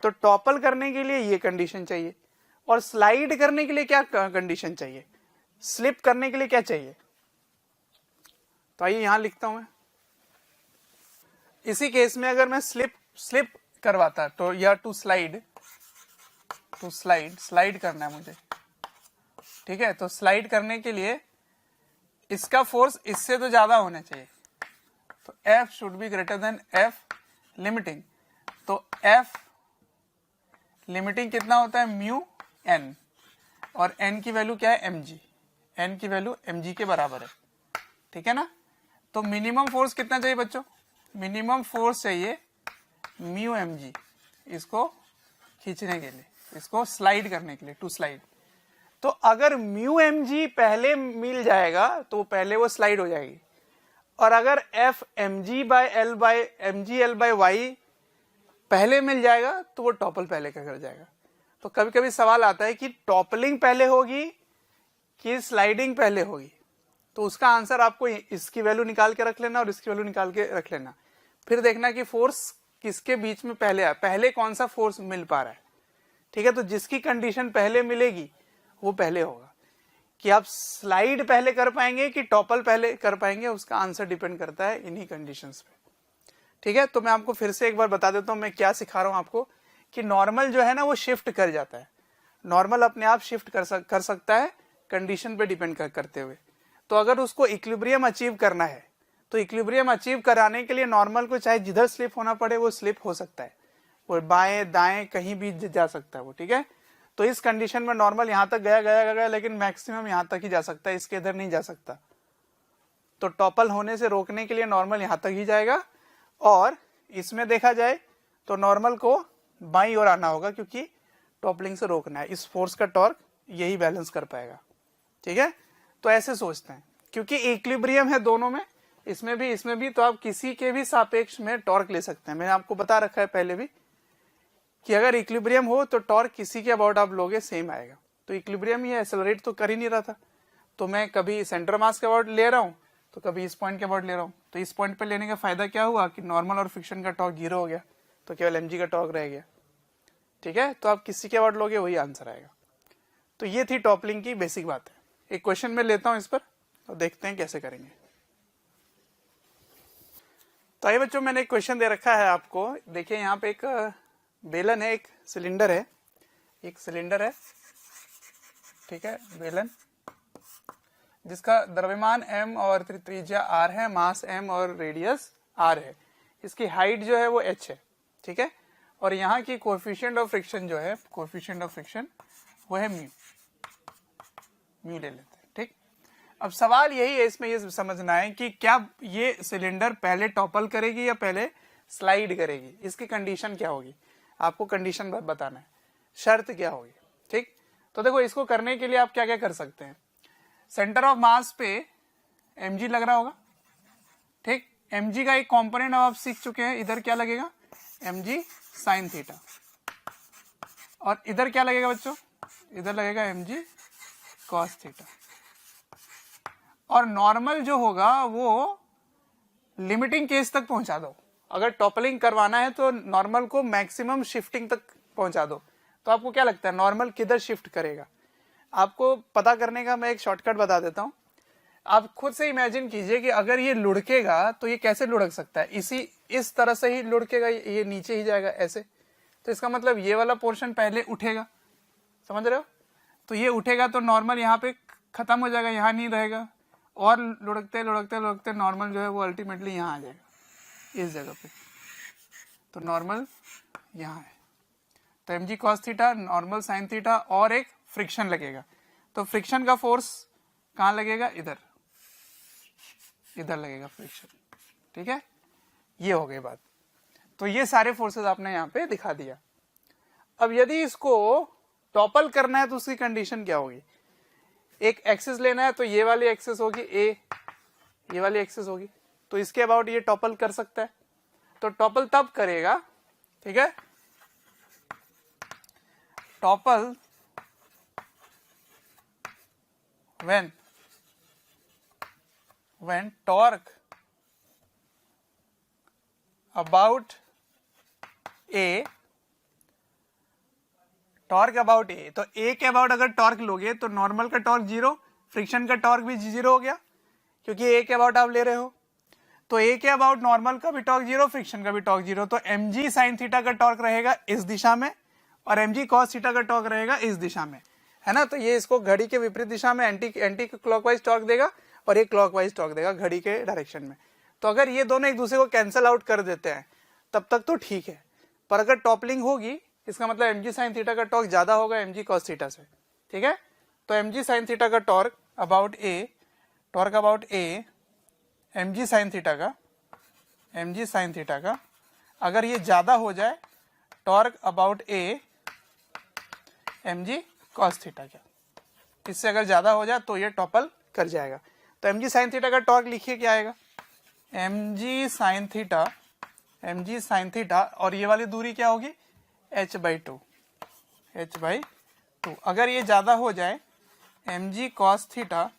तो टॉपल करने के लिए ये कंडीशन चाहिए, और स्लाइड करने के लिए क्या कंडीशन चाहिए, स्लिप करने के लिए क्या चाहिए, तो आइए यहां लिखता हूं मैं। इसी केस में अगर मैं स्लिप करवाता तो, या टू स्लाइड करना है मुझे, ठीक है। तो स्लाइड करने के लिए इसका फोर्स इससे तो ज्यादा होना चाहिए, तो F should be greater then F limiting. तो F लिमिटिंग कितना होता है, म्यू n, और n की वैल्यू क्या है, mg, n की वैल्यू mg के बराबर है, ठीक है ना। तो मिनिमम फोर्स कितना चाहिए बच्चों, मिनिमम फोर्स चाहिए म्यू mg, इसको खींचने के लिए, इसको स्लाइड करने के लिए, टू स्लाइड। तो अगर म्यू mg पहले मिल जाएगा तो पहले वो स्लाइड हो जाएगी, और अगर F mg L by Y पहले मिल जाएगा तो वो टॉपल पहले का कर जाएगा। तो कभी कभी सवाल आता है कि टॉपलिंग पहले होगी कि स्लाइडिंग पहले होगी, तो उसका आंसर आपको इसकी वैल्यू निकाल के रख लेना और इसकी वैल्यू निकाल के रख लेना, फिर देखना कि फोर्स किसके बीच में पहले आया, पहले कौन सा फोर्स मिल पा रहा है, ठीक है। तो जिसकी कंडीशन पहले मिलेगी वो पहले होगा। कि आप स्लाइड पहले कर पाएंगे कि टॉपल पहले कर पाएंगे, उसका आंसर डिपेंड करता है इन्हीं कंडीशंस पे, ठीक है। तो मैं आपको फिर से एक बार बता देता हूं मैं क्या सिखा रहा हूं आपको, कि नॉर्मल जो है ना वो शिफ्ट कर जाता है, नॉर्मल अपने आप शिफ्ट कर सकता है कंडीशन पे डिपेंड करते हुए। तो अगर उसको इक्विलिब्रियम अचीव करना है, तो इक्विलिब्रियम अचीव कराने के लिए नॉर्मल को चाहे जिधर स्लिप होना पड़े वो स्लिप हो सकता है, वो बाएं दाएं कहीं भी जा सकता है वो, ठीक है। तो इस कंडीशन में नॉर्मल यहां तक गया, लेकिन मैक्सिमम यहां तक ही जा सकता है, इसके इधर नहीं जा सकता। तो टॉपल होने से रोकने के लिए नॉर्मल यहां तक ही जाएगा, और इसमें देखा जाए तो नॉर्मल को बाईं ओर आना होगा, क्योंकि टॉपलिंग से रोकना है। इस फोर्स का टॉर्क यही बैलेंस कर पाएगा, ठीक है। तो ऐसे सोचते हैं, क्योंकि इक्विलिब्रियम है दोनों में, इसमें भी, तो आप किसी के भी सापेक्ष में टॉर्क ले सकते हैं। मैंने आपको बता रखा है पहले भी कि अगर इक्विलिब्रियम हो तो टॉर्क किसी के अबाउट आप लोगे सेम आएगा। तो इक्विलिब्रियम ये एक्सेलरेट तो कर ही नहीं रहा था, तो मैं कभी सेंटर मास के अबाउट ले रहा हूं तो कभी इस पॉइंट के अबाउट ले रहा हूं। तो इस पॉइंट पे लेने का फायदा क्या हुआ कि नॉर्मल और फ्रिक्शन का टॉर्क 0 हो गया, तो केवल mg का टॉर्क रह गया, ठीक है। तो आप किसी के अबाउट लोगे वही आंसर आएगा। तो ये थी टॉपलिंग की बेसिक बात है। एक क्वेश्चन में लेता हूं इस पर और देखते हैं कैसे करेंगे। तो आइए बच्चों, मैंने एक क्वेश्चन दे रखा है आपको। देखिए यहाँ पे एक बेलन है, एक सिलेंडर है, ठीक है, बेलन जिसका द्रव्यमान m और त्रिज्या r है, मास m और रेडियस r है। इसकी हाइट जो है वो h है, ठीक है। और यहाँ की कोएफिशिएंट ऑफ फ्रिक्शन जो है, वो है म्यू ले लेते हैं, ठीक। अब सवाल यही है इसमें, ये समझना है कि क्या ये सिलेंडर पहले टॉपल करेगी या पहले स्लाइड करेगी, इसकी कंडीशन क्या होगी, आपको कंडीशन बताना है, शर्त क्या होगी। ठीक, तो देखो इसको करने के लिए आप क्या क्या कर सकते हैं। सेंटर ऑफ मास पे mg लग रहा होगा। ठीक, mg का एक कंपोनेंट आप सीख चुके हैं, इधर क्या लगेगा mg साइन थीटा, और इधर क्या लगेगा बच्चों, इधर लगेगा mg कॉस थीटा। और नॉर्मल जो होगा वो लिमिटिंग केस तक पहुंचा दो, अगर टॉपलिंग करवाना है तो नॉर्मल को मैक्सिमम शिफ्टिंग तक पहुंचा दो। तो आपको क्या लगता है नॉर्मल किधर शिफ्ट करेगा, आपको पता करने का मैं एक शॉर्टकट बता देता हूं। आप खुद से इमेजिन कीजिए कि अगर ये लुढ़केगा तो ये कैसे लुढ़क सकता है, इस तरह से ही लुढ़केगा, ये नीचे ही जाएगा ऐसे। तो इसका मतलब ये वाला पोर्शन पहले उठेगा, समझ रहे हो, तो ये उठेगा तो नॉर्मल यहाँ पे खत्म हो जाएगा, यहाँ नहीं रहेगा, और लुढ़कते लुढ़कते लुढ़कते नॉर्मल जो है वो अल्टीमेटली यहाँ आ जाएगा इस जगह पे। तो नॉर्मल यहाँ है, तो mg cos theta, normal sine theta, और एक फ्रिक्शन लगेगा। तो फ्रिक्शन का फोर्स कहाँ लगेगा, इधर लगेगा फ्रिक्शन। ठीक है, ये हो गई बात। तो ये सारे फोर्सेस आपने यहाँ पे दिखा दिया। अब यदि इसको टॉपल करना है तो उसकी कंडीशन क्या होगी, एक एक्सिस लेना है तो ये वाली एक्सिस होगी ए, ये वाली एक्सिस होगी, तो इसके अबाउट ये टॉपल कर सकता है। तो टॉपल तब करेगा, ठीक है, topple when torque about A, torque about A, तो ए के अबाउट अगर टॉर्क लोगे तो नॉर्मल का टॉर्क जीरो, फ्रिक्शन का टॉर्क भी जीरो हो गया, क्योंकि ए के अबाउट आप ले रहे हो। तो ए के अबाउट नॉर्मल का भी टॉर्क जीरो, फ्रिक्शन का भी टॉर्क जीरो, तो mg साइन थीटा का टॉर्क रहेगा इस दिशा में, और mg कॉस थीटा का टॉर्क रहेगा इस दिशा में, है ना। तो ये इसको घड़ी के विपरीत दिशा में एंटी क्लॉकवाइज टॉर्क देगा, और ये क्लॉकवाइज टॉर्क देगा घड़ी के डायरेक्शन में। तो अगर ये दोनों एक दूसरे को कैंसिल आउट कर देते हैं तब तक तो ठीक है, पर अगर टॉपलिंग होगी इसका मतलब mg साइन थीटा का टॉर्क ज्यादा होगा mg कॉस थीटा से। ठीक है, तो mg साइन थीटा का torque about A mg sine theta का अगर ये ज्यादा हो जाए torque about A mg cos theta का, इससे अगर ज्यादा हो जाए तो ये टॉपल कर जाएगा। तो mg साइन थीटा का टॉर्क लिखिए क्या आएगा, mg साइन थीटा, और ये वाली दूरी क्या होगी h/2। अगर ये ज्यादा हो जाए mg cos थीटा,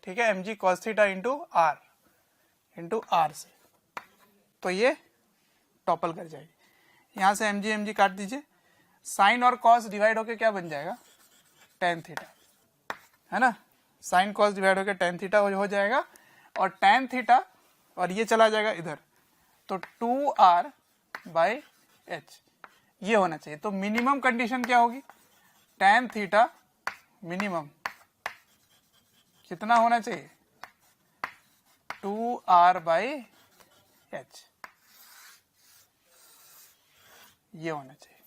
ठीक है, mg cos theta into R से, तो ये टॉपल कर जाएगी। यहां से mg काट दीजिए, साइन और कॉस डिवाइड होके क्या बन जाएगा टेन थीटा, है ना, साइन कॉस डिवाइड होके टेन थीटा हो जाएगा, और टेन थीटा और ये चला जाएगा इधर, तो 2r/h ये होना चाहिए। तो मिनिमम कंडीशन क्या होगी, टेन थीटा मिनिमम कितना होना चाहिए 2r/h, ये होना चाहिए।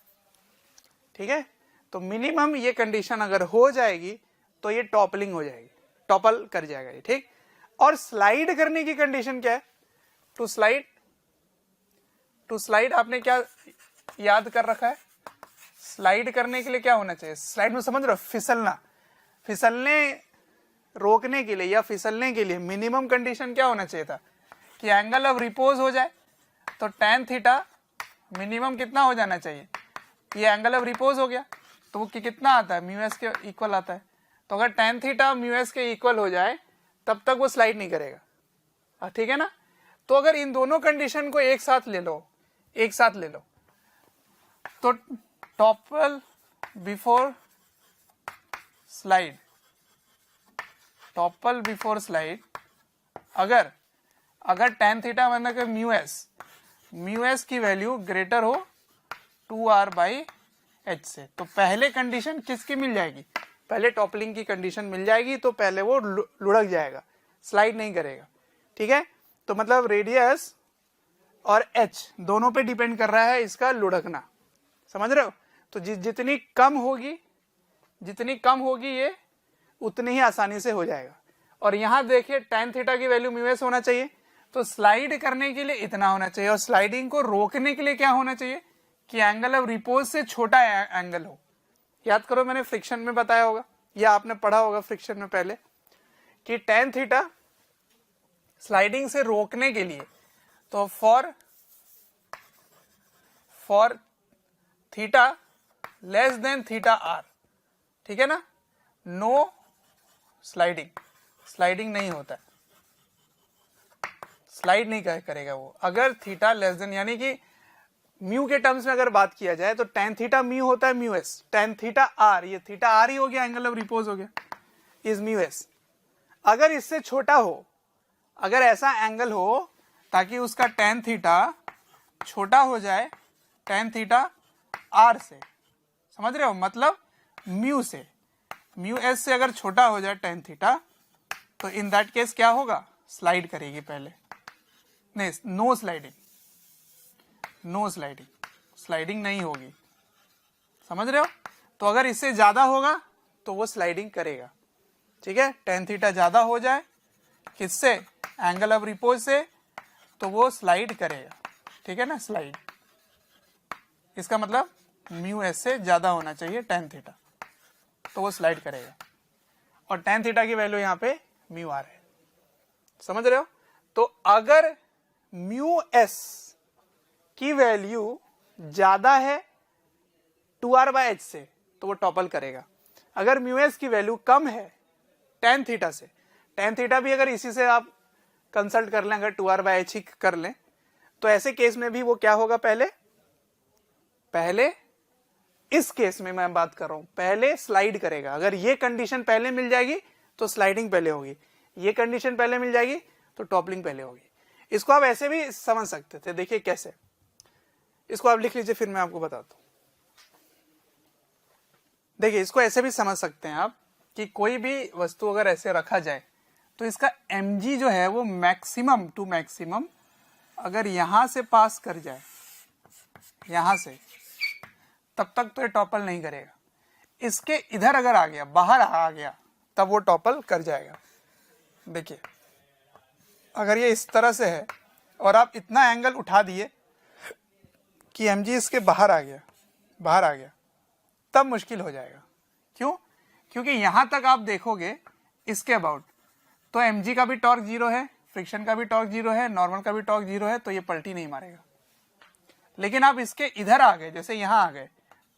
ठीक है, तो मिनिमम ये कंडीशन अगर हो जाएगी तो ये टॉपलिंग हो जाएगी, टॉपल कर जाएगा ये। ठीक, और स्लाइड करने की कंडीशन क्या है, टू स्लाइड आपने क्या याद कर रखा है, स्लाइड करने के लिए क्या होना चाहिए, स्लाइड में समझ रहे हो, फिसलने रोकने के लिए या फिसलने के लिए मिनिमम कंडीशन क्या होना चाहिए था कि एंगल ऑफ रिपोज हो जाए। तो tan थीटा मिनिमम कितना हो जाना चाहिए, ये एंगल ऑफ रिपोज हो गया, तो वो कितना आता है μs के इक्वल आता है। तो अगर tan थीटा μs के इक्वल हो जाए तब तक वो स्लाइड नहीं करेगा, ठीक है ना। तो अगर इन दोनों कंडीशन को एक साथ ले लो तो टॉपल बिफोर स्लाइड अगर tan थीटा मतलब μs की वैल्यू ग्रेटर हो 2r/h से, तो पहले कंडीशन किसकी मिल जाएगी, पहले टॉपलिंग की कंडीशन मिल जाएगी, तो पहले वो लुढ़क जाएगा, स्लाइड नहीं करेगा। ठीक है, तो मतलब रेडियस और h दोनों पे डिपेंड कर रहा है इसका लुढ़कना, समझ रहे हो। तो जितनी कम होगी ये उतनी ही आसानी से हो जाएगा। और यहां देखिए tan थीटा की वैल्यू μs होना चाहिए, तो स्लाइड करने के लिए इतना होना चाहिए, और स्लाइडिंग को रोकने के लिए क्या होना चाहिए कि एंगल ऑफ रिपोज से छोटा एंगल हो। याद करो, मैंने फ्रिक्शन में बताया होगा या आपने पढ़ा होगा फ्रिक्शन में पहले कि tan थीटा स्लाइडिंग से रोकने के लिए, तो for theta less than theta R, ठीक है ना, नो स्लाइडिंग नहीं होता है, स्लाइड नहीं करेगा वो अगर थीटा लेस देन, यानी कि म्यू के टर्म्स में अगर बात किया जाए तो tan थीटा म्यू होता है mu S, tan theta R, ये थीटा आर ही हो गया, एंगल ऑफ रिपोज हो गया, इज म्यू एस। अगर इससे छोटा हो, अगर ऐसा एंगल हो ताकि उसका tan थीटा छोटा हो जाए tan थीटा आर से, समझ रहे हो, मतलब म्यू से, म्यू एस से अगर छोटा हो जाए tan थीटा, तो इन दैट केस क्या होगा, स्लाइड करेगी पहले, नहीं, नो स्लाइडिंग नहीं होगी, समझ रहे हो। तो अगर इससे ज्यादा होगा तो वो स्लाइडिंग करेगा, ठीक है, tan थीटा ज्यादा हो जाए किससे, एंगल ऑफ रिपोज से, तो वो स्लाइड करेगा, ठीक है ना, स्लाइड, इसका मतलब म्यू एस से ज्यादा होना चाहिए tan थीटा, तो वो स्लाइड करेगा, और tan थीटा की वैल्यू यहाँ पे म्यू आर है, समझ रहे हो। तो अगर म्यू एस की वैल्यू ज्यादा है 2r/h से, तो वो टॉपल करेगा। अगर म्यू एस की वैल्यू कम है tan थीटा से, tan थीटा भी अगर इसी से आप कंसल्ट कर लें, अगर 2r/h ही कर लें, तो ऐसे केस में भी वो क्या होगा, पहले इस केस में मैं बात कर रहा हूं, पहले स्लाइड करेगा। अगर ये कंडीशन पहले मिल जाएगी तो स्लाइडिंग पहले होगी, ये कंडीशन पहले मिल जाएगी तो टॉपलिंग पहले होगी। इसको आप ऐसे भी समझ सकते थे, देखिए कैसे, इसको आप लिख लीजिए फिर मैं आपको बताता हूं। देखिए इसको ऐसे भी समझ सकते हैं आप कि कोई भी वस्तु अगर ऐसे रखा जाए तो इसका mg जो है वो मैक्सिमम टू मैक्सिमम अगर यहां से पास कर जाए, यहां से, तब तक तो ये टॉपल नहीं करेगा। इसके इधर अगर आ गया, बाहर आ गया, तब वो टॉपल कर जाएगा। देखिए अगर ये इस तरह से है और आप इतना एंगल उठा दिए कि mg इसके बाहर आ गया, तब मुश्किल हो जाएगा। क्यों? क्योंकि यहां तक आप देखोगे इसके अबाउट, तो mg का भी टॉर्क 0 है, फ्रिक्शन का भी टॉर्क 0 है, नॉर्मल का भी टॉर्क 0 है, तो ये पलटी नहीं मारेगा। लेकिन आप इसके इधर आ गए, जैसे यहां आ गए,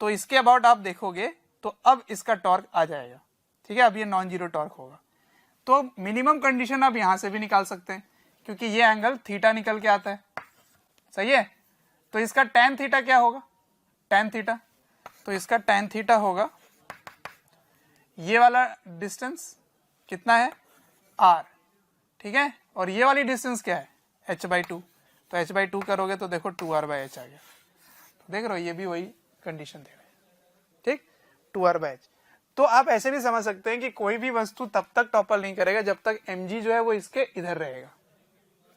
तो इसके अबाउट आप देखोगे तो अब इसका टॉर्क आ जाएगा, ठीक है, अब ये नॉन जीरो टॉर्क होगा। तो मिनिमम कंडीशन आप यहां से भी निकाल सकते हैं, क्योंकि ये एंगल थीटा निकल के आता है, सही है। तो इसका tan थीटा क्या होगा, tan थीटा, तो इसका tan थीटा होगा ये वाला डिस्टेंस कितना है r, ठीक है, और ये वाली डिस्टेंस क्या है h/2, तो h/2 करोगे तो देखो 2r/h आ गया। तो देख रहे हो ये भी वही कंडीशन दे रहे हैं, ठीक, 2r/h। तो आप ऐसे भी समझ सकते हैं कि कोई भी वस्तु तब तक टॉपल नहीं करेगा जब तक mg जो है वो इसके इधर रहेगा,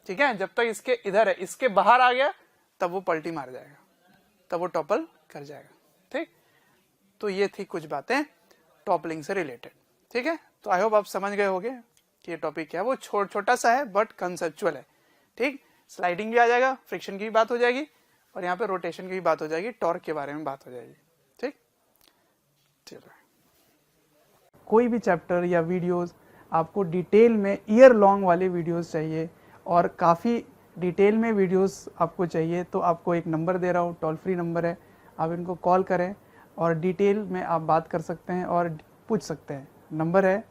ठीक है, जब तक इसके इधर है, इसके बाहर आ गया तब वो पलटी मार जाएगा, तब वो टॉपल कर जाएगा, ठीक। तो ये थी कुछ बातें टॉपलिंग से रिलेटेड, ठीक है। तो आई होप आप समझ गए होंगे कि ये टॉपिक क्या है, वो छोटा सा है बट कंसेप्चुअल है, ठीक। स्लाइडिंग भी आ जाएगा, फ्रिक्शन की भी बात हो जाएगी, और यहाँ पे रोटेशन की भी बात हो जाएगी, टॉर्क के बारे में बात हो जाएगी, ठीक। चलो, कोई भी चैप्टर या वीडियोस आपको डिटेल में ईयर लॉन्ग वाले वीडियोस चाहिए और काफ़ी डिटेल में वीडियोस आपको चाहिए, तो आपको एक नंबर दे रहा हूँ, टोल फ्री नंबर है, आप इनको कॉल करें और डिटेल में आप बात कर सकते हैं और पूछ सकते हैं। नंबर है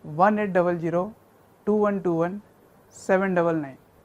1800 2121 799।